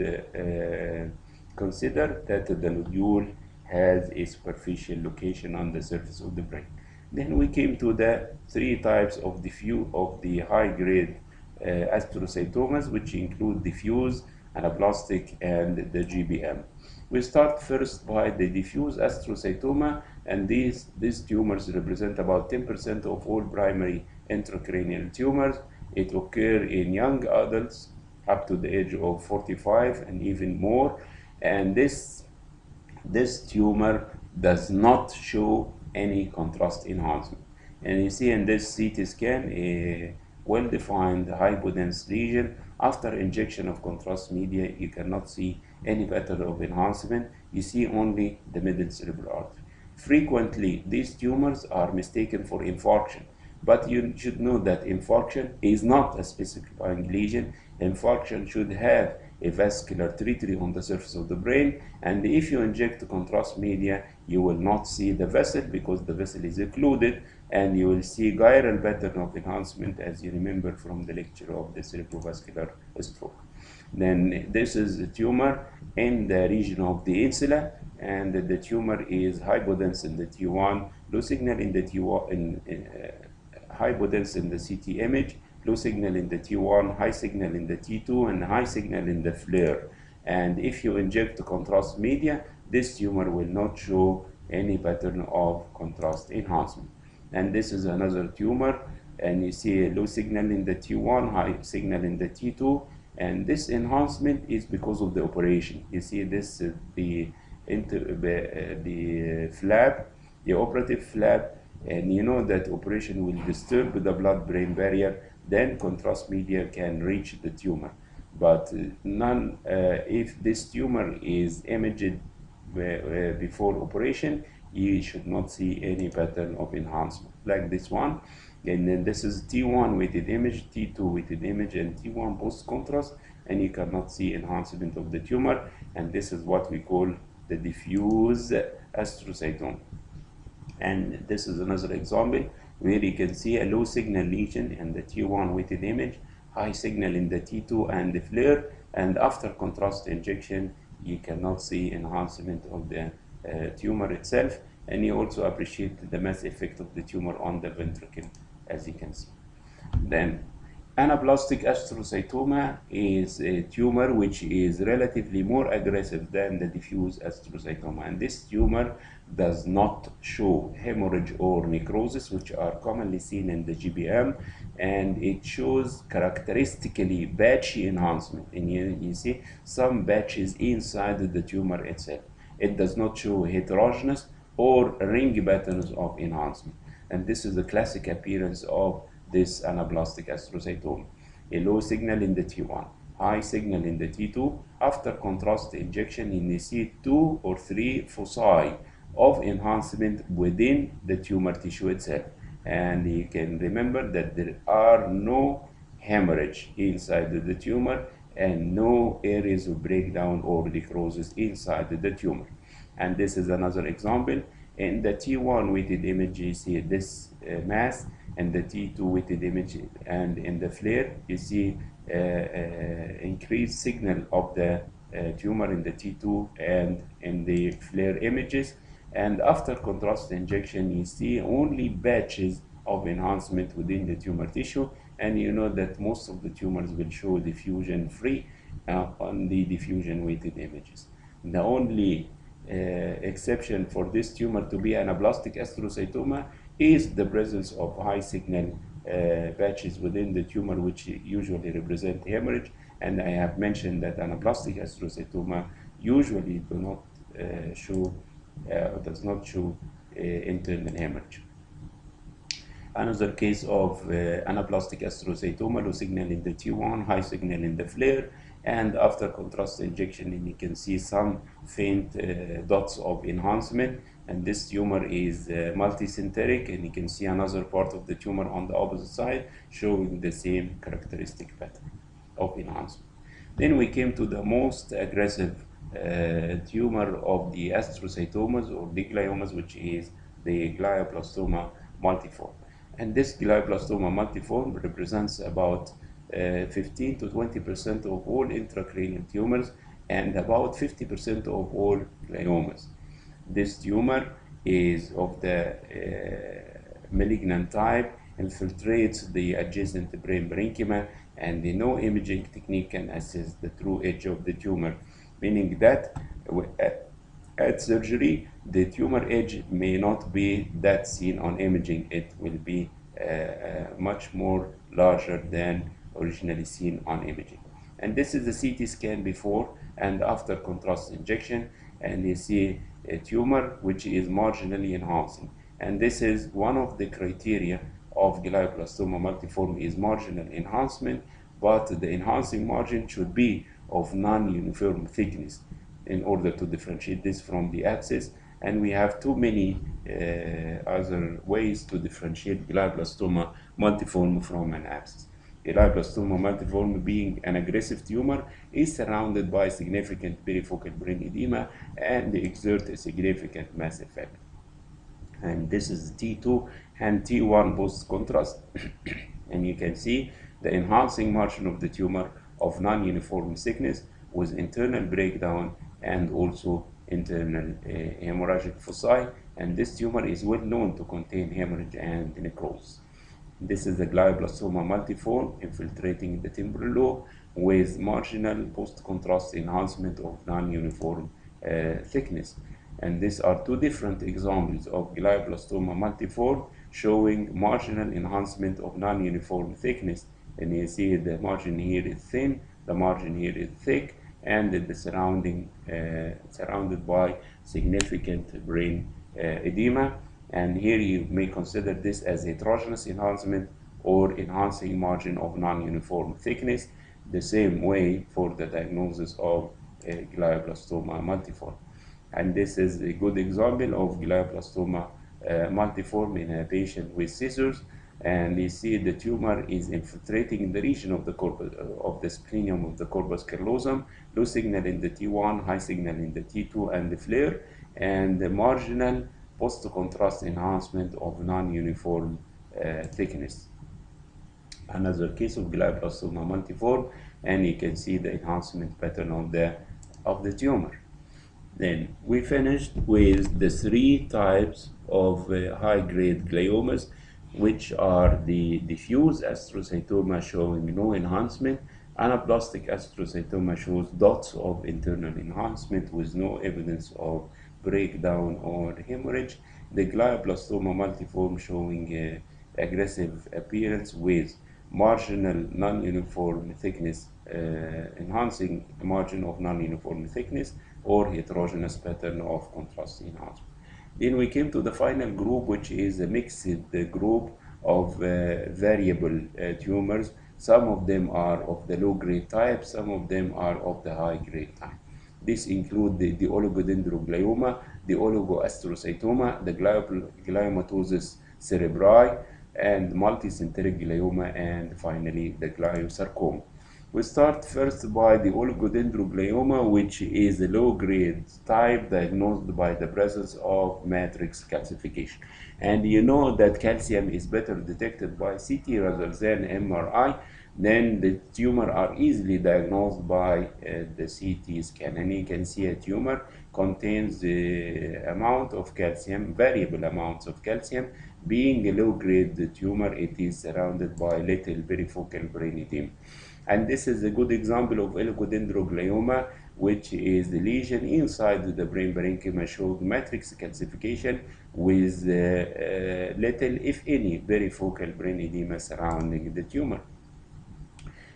A: consider that the nodule has a superficial location on the surface of the brain. Then we came to the three types of the high-grade astrocytomas, which include diffuse, anaplastic, and the GBM. We start first by the diffuse astrocytoma, and these tumors represent about 10% of all primary intracranial tumors. It occurs in young adults up to the age of 45 and even more, and this tumor does not show any contrast enhancement. And you see in this CT scan a well-defined hypodense lesion. After injection of contrast media, you cannot see any pattern of enhancement. You see only the middle cerebral artery. Frequently, these tumors are mistaken for infarction, but you should know that infarction is not a specifying lesion. Infarction should have a vascular territory on the surface of the brain, and if you inject contrast media, you will not see the vessel because the vessel is occluded, and you will see gyral pattern of enhancement, as you remember from the lecture of the cerebrovascular stroke. Then this is a tumor in the region of the insula, and the tumor is hypodense in the T1, low signal in the T1, hypodense in the CT image, low signal in the T1, high signal in the T2, and high signal in the FLAIR. And if you inject the contrast media, this tumor will not show any pattern of contrast enhancement. And this is another tumor, and you see a low signal in the T1, high signal in the T2, and this enhancement is because of the operation. You see this the flap, the operative flap, and you know that operation will disturb the blood-brain barrier. Then contrast media can reach the tumor, but if this tumor is imaged before operation, you should not see any pattern of enhancement like this one. And then this is T1 weighted image, T2 weighted image, and T1 post contrast, and you cannot see enhancement of the tumor. And this is what we call the diffuse astrocytoma. And this is another example where you can see a low signal lesion in the T1 weighted image, high signal in the T2 and the FLAIR, and after contrast injection you cannot see enhancement of the tumor itself, and you also appreciate the mass effect of the tumor on the ventricle, as you can see. Then, anaplastic astrocytoma is a tumor which is relatively more aggressive than the diffuse astrocytoma, and this tumor does not show hemorrhage or necrosis, which are commonly seen in the GBM, and it shows characteristically patchy enhancement. And you see some patches inside the tumor itself. It does not show heterogeneous or ring patterns of enhancement, and this is the classic appearance of this anaplastic astrocytoma. A low signal in the T1, high signal in the T2. After contrast injection, you see 2 or 3 foci of enhancement within the tumor tissue itself. And you can remember that there are no hemorrhage inside the tumor and no areas of breakdown or necrosis inside the tumor. And this is another example. In the T1 weighted image, you see this mass, and the T2 weighted image, and in the FLAIR, you see increased signal of the tumor in the T2 and in the FLAIR images. And after contrast injection, you see only patches of enhancement within the tumor tissue, and you know that most of the tumors will show diffusion free on the diffusion weighted images. The only exception for this tumor to be anaplastic astrocytoma is the presence of high signal patches within the tumor, which usually represent hemorrhage. And I have mentioned that anaplastic astrocytoma usually does not show internal hemorrhage. Another case of anaplastic astrocytoma, low signal in the T1, high signal in the FLAIR, and after contrast injection, and you can see some faint dots of enhancement. And this tumor is multicenteric, and you can see another part of the tumor on the opposite side showing the same characteristic pattern of enhancement. Then we came to the most aggressive tumor of the astrocytomas or the gliomas, which is the glioblastoma multiforme. And this glioblastoma multiforme represents about 15 to 20% of all intracranial tumors and about 50% of all gliomas. This tumor is of the malignant type, infiltrates the adjacent brain parenchyma, and no imaging technique can assess the true age of the tumor, meaning that at surgery, the tumor edge may not be that seen on imaging. It will be much more larger than originally seen on imaging. And this is the CT scan before and after contrast injection, and you see a tumor which is marginally enhancing. And this is one of the criteria of glioblastoma multiforme is marginal enhancement, but the enhancing margin should be of non-uniform thickness in order to differentiate this from the abscess. And we have too many other ways to differentiate glioblastoma multiforme from an abscess. Glioblastoma multiforme, being an aggressive tumor, is surrounded by significant perifocal brain edema and exert a significant mass effect. And this is T2 and T1 post contrast. And you can see the enhancing margin of the tumor of non-uniform thickness with internal breakdown and also internal hemorrhagic foci. And this tumor is well known to contain hemorrhage and necrosis. This is the glioblastoma multiforme infiltrating the temporal lobe with marginal post-contrast enhancement of non-uniform thickness. And these are two different examples of glioblastoma multiforme showing marginal enhancement of non-uniform thickness. And you see the margin here is thin, the margin here is thick, and the surrounded by significant brain edema. And here you may consider this as heterogeneous enhancement or enhancing margin of non-uniform thickness, the same way for the diagnosis of glioblastoma multiforme. And this is a good example of glioblastoma multiforme in a patient with scissors. And you see the tumor is infiltrating in the region of the corpus, of the splenium of the corpus callosum, low signal in the T1, high signal in the T2 and the FLAIR, and the marginal post-contrast enhancement of non-uniform thickness. Another case of glioblastoma multiforme, and you can see the enhancement pattern of the of the tumor. Then we finished with the three types of high-grade gliomas, which are the diffuse astrocytoma showing no enhancement, anaplastic astrocytoma shows dots of internal enhancement with no evidence of breakdown or hemorrhage, the glioblastoma multiforme showing aggressive appearance with marginal non-uniform thickness, enhancing margin of non-uniform thickness, or heterogeneous pattern of contrast enhancement. Then we came to the final group, which is a mixed group of variable tumors. Some of them are of the low-grade type, some of them are of the high-grade type. This include the oligodendroglioma, the oligoastrocytoma, the gliomatosis cerebri, and multicentric glioma, and finally the gliosarcoma. We start first by the oligodendroglioma, which is a low-grade type diagnosed by the presence of matrix calcification. And you know that calcium is better detected by CT rather than MRI. Then the tumor are easily diagnosed by the CT scan, and you can see a tumor contains the amount of calcium, variable amounts of calcium. Being a low-grade tumor, it is surrounded by little perifocal brain edema. And this is a good example of oligodendroglioma, which is the lesion inside the brain parenchyma showing matrix calcification with little, if any, perifocal brain edema surrounding the tumor.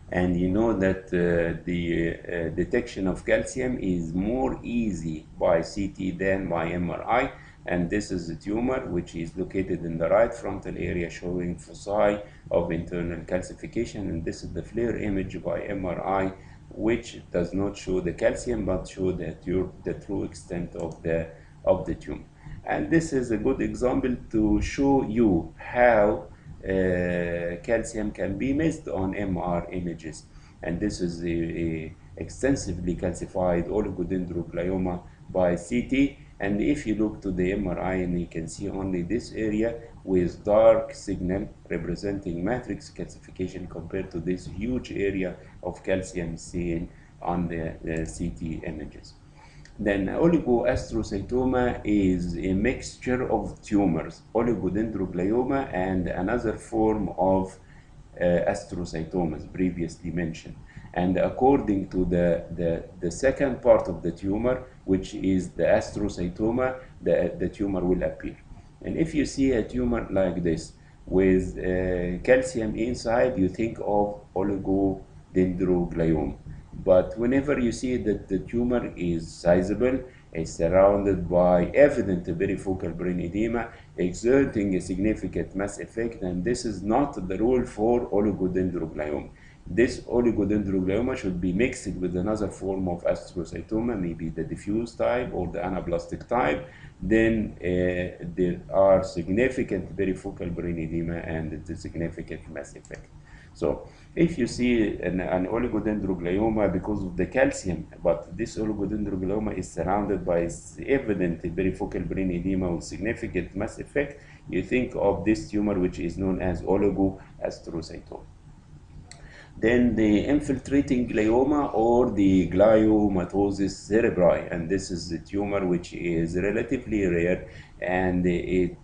A: And you know that the detection of calcium is more easy by CT than by MRI. And this is a tumor which is located in the right frontal area showing foci of internal calcification. And this is the FLAIR image by MRI, which does not show the calcium but show the true extent of the tumor. And this is a good example to show you how calcium can be missed on MR images. And this is a extensively calcified oligodendroglioma by CT. And if you look to the MRI, and you can see only this area with dark signal representing matrix calcification compared to this huge area of calcium seen on the CT images. Then oligoastrocytoma is a mixture of tumors, oligodendroglioma and another form of astrocytomas previously mentioned. And according to the second part of the tumor, which is the astrocytoma, the tumor will appear. And if you see a tumor like this with calcium inside, you think of oligodendroglioma. But whenever you see that the tumor is sizable, is surrounded by evident perifocal brain edema, exerting a significant mass effect, and this is not the rule for oligodendroglioma. This oligodendroglioma should be mixed with another form of astrocytoma, maybe the diffuse type or the anaplastic type. Then there are significant perifocal brain edema and the significant mass effect. So if you see an oligodendroglioma because of the calcium, but this oligodendroglioma is surrounded by evident perifocal brain edema with significant mass effect, you think of this tumor which is known as oligoastrocytoma. Then the infiltrating glioma or the gliomatosis cerebri, and this is the tumor which is relatively rare, and it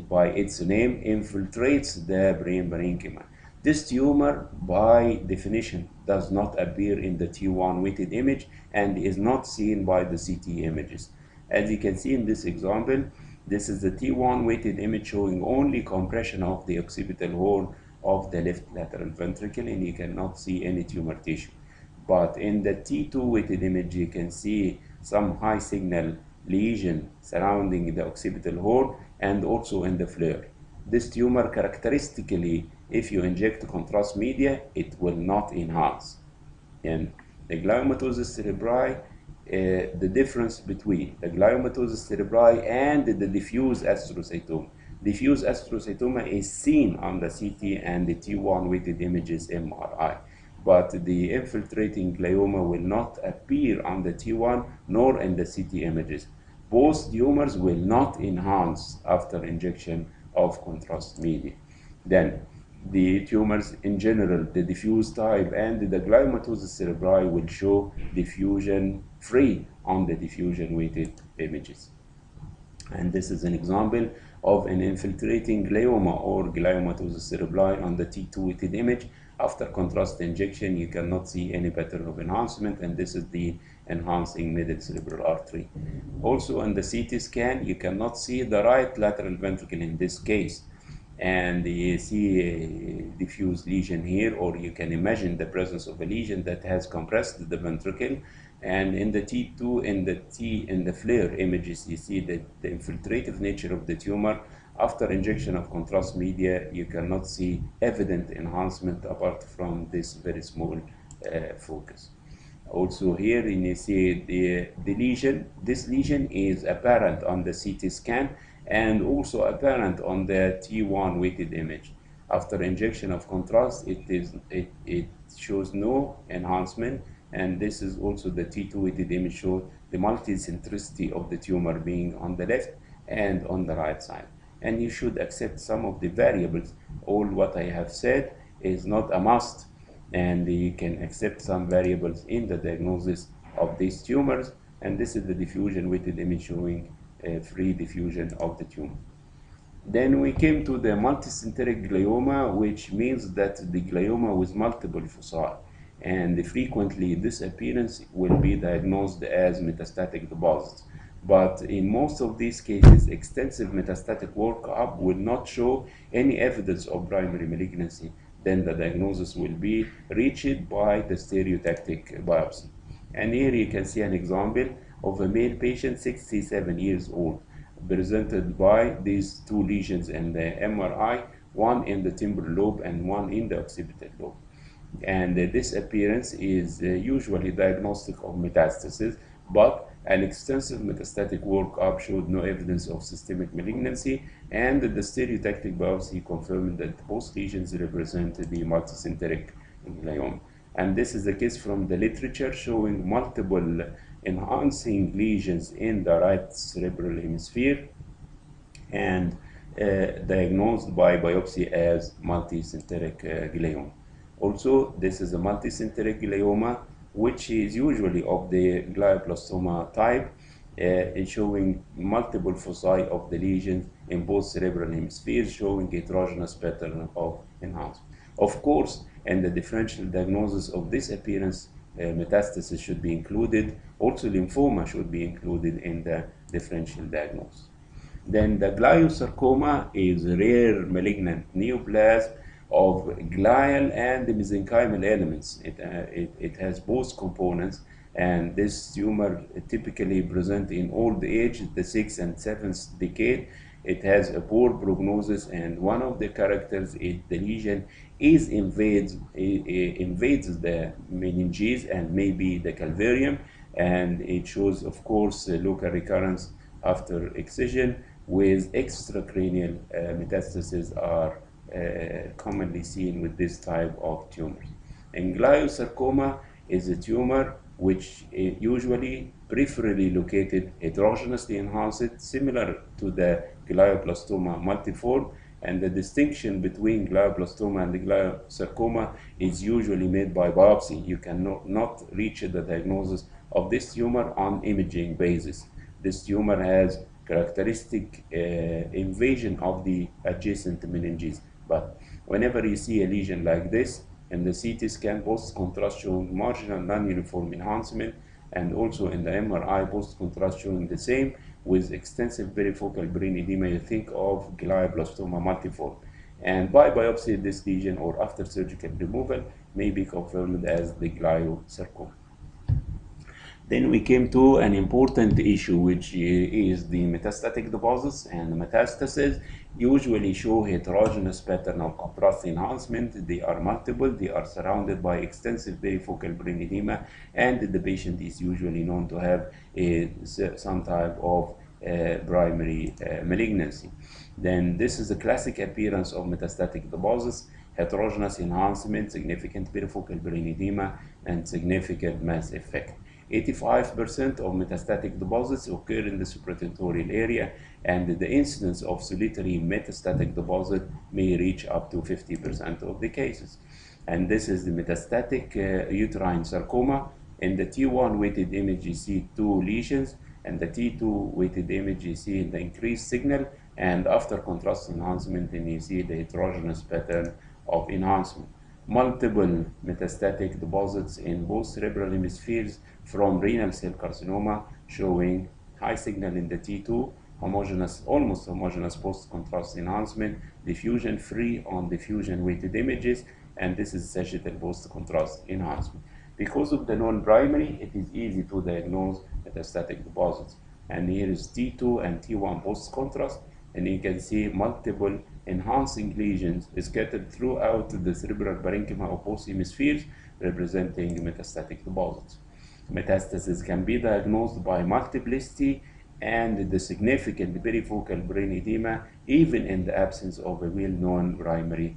A: by its name infiltrates the brain parenchyma. This tumor, by definition, does not appear in the T1 weighted image and is not seen by the CT images. As you can see in this example, this is the T1 weighted image showing only compression of the occipital horn of the left lateral ventricle, and you cannot see any tumor tissue. But in the T2 weighted image, you can see some high signal lesion surrounding the occipital horn and also in the FLAIR. This tumor characteristically, if you inject contrast media, it will not enhance. And the gliomatosis cerebri, the difference between the gliomatosis cerebri and the diffuse astrocytoma. Diffuse astrocytoma is seen on the CT and the T1 weighted images MRI, but the infiltrating glioma will not appear on the T1 nor in the CT images. Both tumors will not enhance after injection of contrast media. Then the tumors in general, the diffuse type and the gliomatosis cerebri will show diffusion free on the diffusion weighted images. And this is an example of an infiltrating glioma or gliomatosis cerebri on the T2 weighted image. After contrast injection, you cannot see any pattern of enhancement, and this is the enhancing middle cerebral artery. Also, on the CT scan, you cannot see the right lateral ventricle in this case, and you see a diffuse lesion here, or you can imagine the presence of a lesion that has compressed the ventricle. And in the T2 and in the FLAIR images, you see that the infiltrative nature of the tumor. After injection of contrast media, you cannot see evident enhancement apart from this very small focus. Also here you see the lesion. This lesion is apparent on the CT scan and also apparent on the T1 weighted image. After injection of contrast, it shows no enhancement, and this is also the T2 weighted image shows the multicentricity of the tumor being on the left and on the right side. And you should accept some of the variables. All what I have said is not a must, and you can accept some variables in the diagnosis of these tumors. And this is the diffusion weighted image showing free diffusion of the tumor. Then we came to the multicentric glioma, which means that the glioma with multiple foci, and frequently this appearance will be diagnosed as metastatic deposits. But in most of these cases, extensive metastatic workup will not show any evidence of primary malignancy. Then the diagnosis will be reached by the stereotactic biopsy. And here you can see an example of a male patient, 67 years old, presented by these two lesions in the MRI, one in the temporal lobe and one in the occipital lobe. And this appearance is usually diagnostic of metastasis, but an extensive metastatic workup showed no evidence of systemic malignancy, and the stereotactic biopsy confirmed that both lesions represent the multicentric glioma. And this is the case from the literature showing multiple enhancing lesions in the right cerebral hemisphere and diagnosed by biopsy as multicentric glioma. Also, this is a multicentric glioma, which is usually of the glioblastoma type, showing multiple foci of the lesions in both cerebral hemispheres, showing heterogeneous pattern of enhancement. Of course, in the differential diagnosis of this appearance, metastasis should be included. Also, lymphoma should be included in the differential diagnosis. Then the gliosarcoma is a rare malignant neoplasm of glial and mesenchymal elements. It has both components, and this tumor typically present in old age, the 6th and 7th decade. It has a poor prognosis, and one of the characters is the lesion invades the meninges and maybe the calvarium, and it shows, of course, local recurrence after excision, with extracranial metastases are commonly seen with this type of tumors. And gliosarcoma is a tumor which usually peripherally located, heterogeneously enhanced, similar to the glioblastoma multiforme. And the distinction between glioblastoma and the gliosarcoma is usually made by biopsy. You cannot reach the diagnosis of this tumor on imaging basis. This tumor has characteristic invasion of the adjacent meninges. But whenever you see a lesion like this, in the CT scan post-contrast showing marginal non-uniform enhancement, and also in the MRI post-contrast showing the same, with extensive perifocal brain edema, you think of glioblastoma multiforme. And by biopsy, this lesion or after surgical removal may be confirmed as the gliosarcoma. Then we came to an important issue, which is the metastatic deposits. And the metastases usually show heterogeneous pattern of contrast enhancement. They are multiple, they are surrounded by extensive perifocal brain edema, and the patient is usually known to have some type of primary malignancy. Then this is a classic appearance of metastatic deposits: heterogeneous enhancement, significant perifocal brain edema, and significant mass effect. 85% of metastatic deposits occur in the supratentorial area, and the incidence of solitary metastatic deposit may reach up to 50% of the cases. And this is the metastatic uterine sarcoma, In the T1 weighted image, you see two lesions, and the T2 weighted image, you see the increased signal, and after contrast enhancement, then you see the heterogeneous pattern of enhancement. Multiple metastatic deposits in both cerebral hemispheres from renal cell carcinoma, showing high signal in the T2, homogeneous, almost homogeneous post-contrast enhancement, diffusion-free on diffusion-weighted images, and this is sagittal post-contrast enhancement. Because of the non-primary, it is easy to diagnose metastatic deposits. And here is T2 and T1 post-contrast, and you can see multiple enhancing lesions scattered throughout the cerebral parenchyma of both hemispheres, representing metastatic deposits. Metastasis can be diagnosed by multiplicity and the significant perifocal brain edema, even in the absence of a well-known primary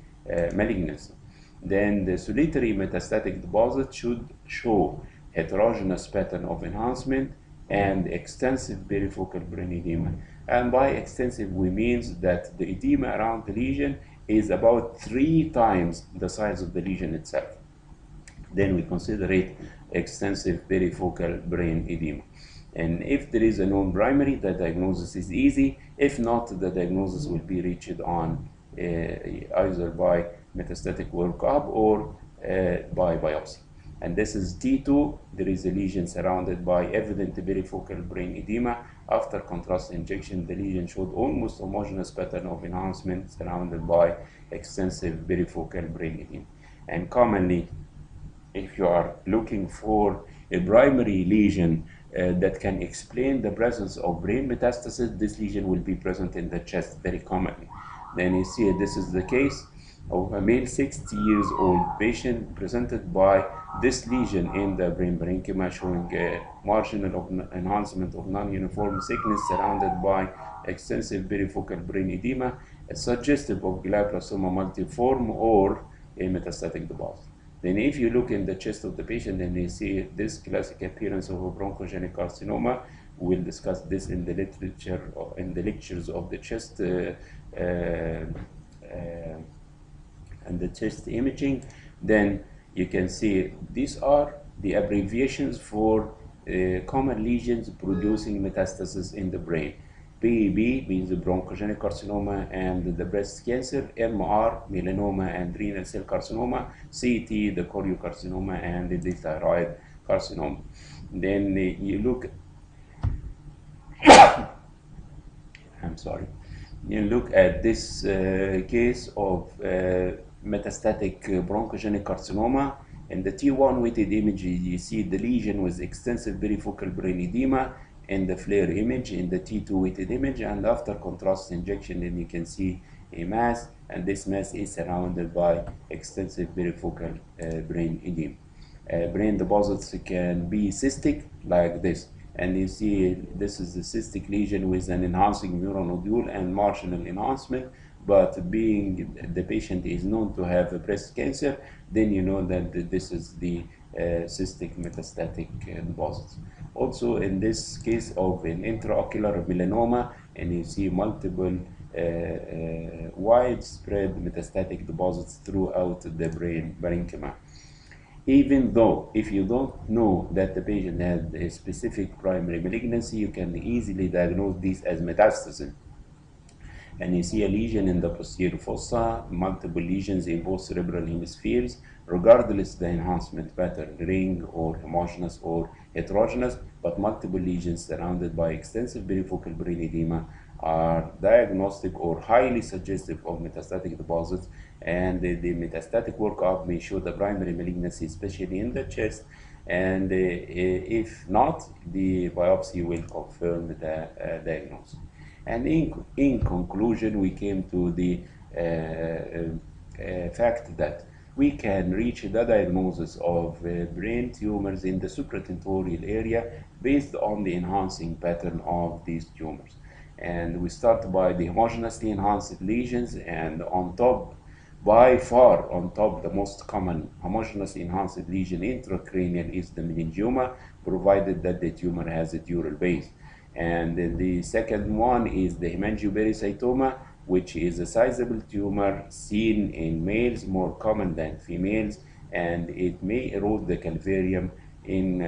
A: malignancy. Then the solitary metastatic deposit should show heterogeneous pattern of enhancement and extensive perifocal brain edema. And by extensive, we mean that the edema around the lesion is about 3 times the size of the lesion itself. Then we consider it extensive perifocal brain edema. And if there is a known primary, the diagnosis is easy. If not, the diagnosis will be reached on either by metastatic workup or by biopsy. And this is T2. There is a lesion surrounded by evident perifocal brain edema. After contrast injection, the lesion showed almost homogeneous pattern of enhancement surrounded by extensive perifocal brain edema. And commonly, if you are looking for a primary lesion that can explain the presence of brain metastasis, this lesion will be present in the chest very commonly. Then you see this is the case of a male 60 years old patient presented by this lesion in the brain parenchyma, showing a marginal enhancement of non-uniform thickness surrounded by extensive perifocal brain edema, suggestive of glioblastoma multiforme or a metastatic deposit. Then if you look in the chest of the patient and you see this classic appearance of a bronchogenic carcinoma, we'll discuss this in the literature, in the lectures of the chest and the chest imaging. Then you can see these are the abbreviations for common lesions producing metastasis in the brain. BEB means the bronchogenic carcinoma and the breast cancer, MR, melanoma and renal cell carcinoma, CT, the choriocarcinoma and the thyroid carcinoma. Then you look, I'm sorry, you look at this case of metastatic bronchogenic carcinoma. In the T1 weighted image, you see the lesion with extensive perifocal brain edema. In the FLAIR image, in the T2 weighted image, and after contrast injection, then you can see a mass, and this mass is surrounded by extensive perifocal brain edema. Brain deposits can be cystic like this, and you see this is a cystic lesion with an enhancing neuronodule and marginal enhancement. But being the patient is known to have a breast cancer, then you know that this is the cystic metastatic deposits. Also in this case of an intraocular melanoma, and you see multiple widespread metastatic deposits throughout the brain parenchyma. Even though if you don't know that the patient has a specific primary malignancy, you can easily diagnose this as metastasis. And you see a lesion in the posterior fossa, multiple lesions in both cerebral hemispheres, regardless the enhancement pattern, ring or homogeneous or heterogeneous, but multiple lesions surrounded by extensive perifocal brain edema are diagnostic or highly suggestive of metastatic deposits, and the metastatic workup may show the primary malignancy, especially in the chest, and if not, the biopsy will confirm the diagnosis. And in conclusion, we came to the fact that we can reach the diagnosis of brain tumors in the supratentorial area based on the enhancing pattern of these tumors. And we start by the homogeneously enhanced lesions, and on top, by far on top, the most common homogeneously enhanced lesion intracranial is the meningioma, provided that the tumor has a dural base. And the second one is the hemangiopericytoma, which is a sizable tumor seen in males, more common than females, and it may erode the calvarium in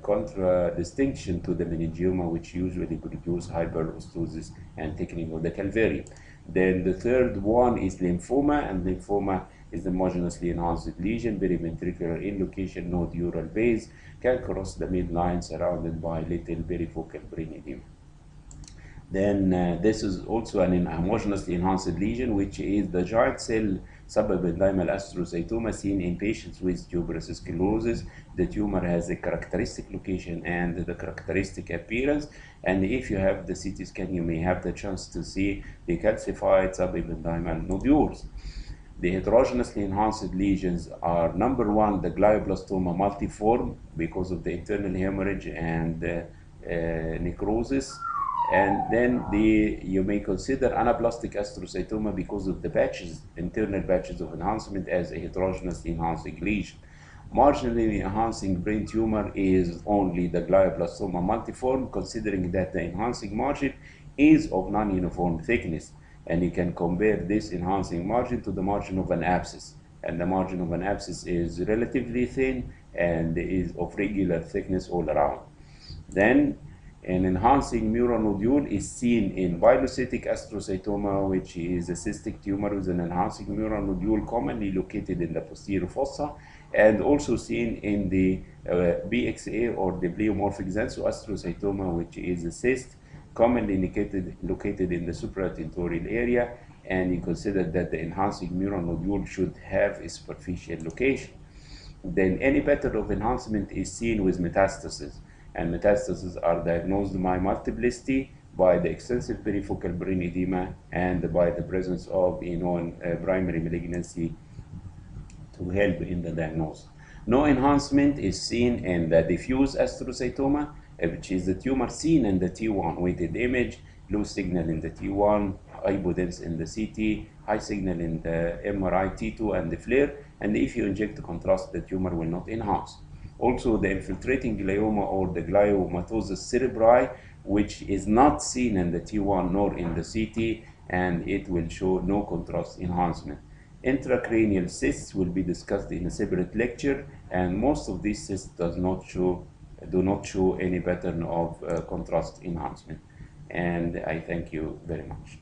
A: contradistinction to the meningioma, which usually produce hyperostosis and thickening of the calvarium. Then the third one is lymphoma, and lymphoma is the homogeneously enhanced lesion, periventricular in location, nodular base, can cross the midline, surrounded by little perifocal brain edema. Then this is also an homogeneously enhanced lesion, which is the giant cell subependymal astrocytoma seen in patients with tuberous sclerosis. The tumor has a characteristic location and the characteristic appearance, and if you have the CT scan, you may have the chance to see the calcified subependymal nodules. The heterogeneously enhanced lesions are, number one, the glioblastoma multiforme because of the internal hemorrhage and necrosis. And then you may consider anaplastic astrocytoma because of the patches, internal patches of enhancement, as a heterogeneously enhancing lesion. Marginally enhancing brain tumor is only the glioblastoma multiforme, considering that the enhancing margin is of non-uniform thickness. And you can compare this enhancing margin to the margin of an abscess. And the margin of an abscess is relatively thin and is of regular thickness all around. Then an enhancing mural nodule is seen in pilocytic astrocytoma, which is a cystic tumor with an enhancing mural nodule commonly located in the posterior fossa, and also seen in the BXA or the pleomorphic xanthoastrocytoma, which is a cyst commonly located in the supratentorial area, and you consider that the enhancing mural nodule should have a superficial location. Then any pattern of enhancement is seen with metastasis, and metastases are diagnosed by multiplicity, by the extensive perifocal brain edema, and by the presence of primary malignancy to help in the diagnosis. No enhancement is seen in the diffuse astrocytoma, which is the tumor seen in the T1 weighted image, low signal in the T1, hypodense in the CT, high signal in the MRI T2 and the FLAIR, and if you inject contrast, the tumor will not enhance. Also, the infiltrating glioma or the gliomatosis cerebri, which is not seen in the T1 nor in the CT, and it will show no contrast enhancement. Intracranial cysts will be discussed in a separate lecture, and most of these cysts do not show any pattern of contrast enhancement. And I thank you very much.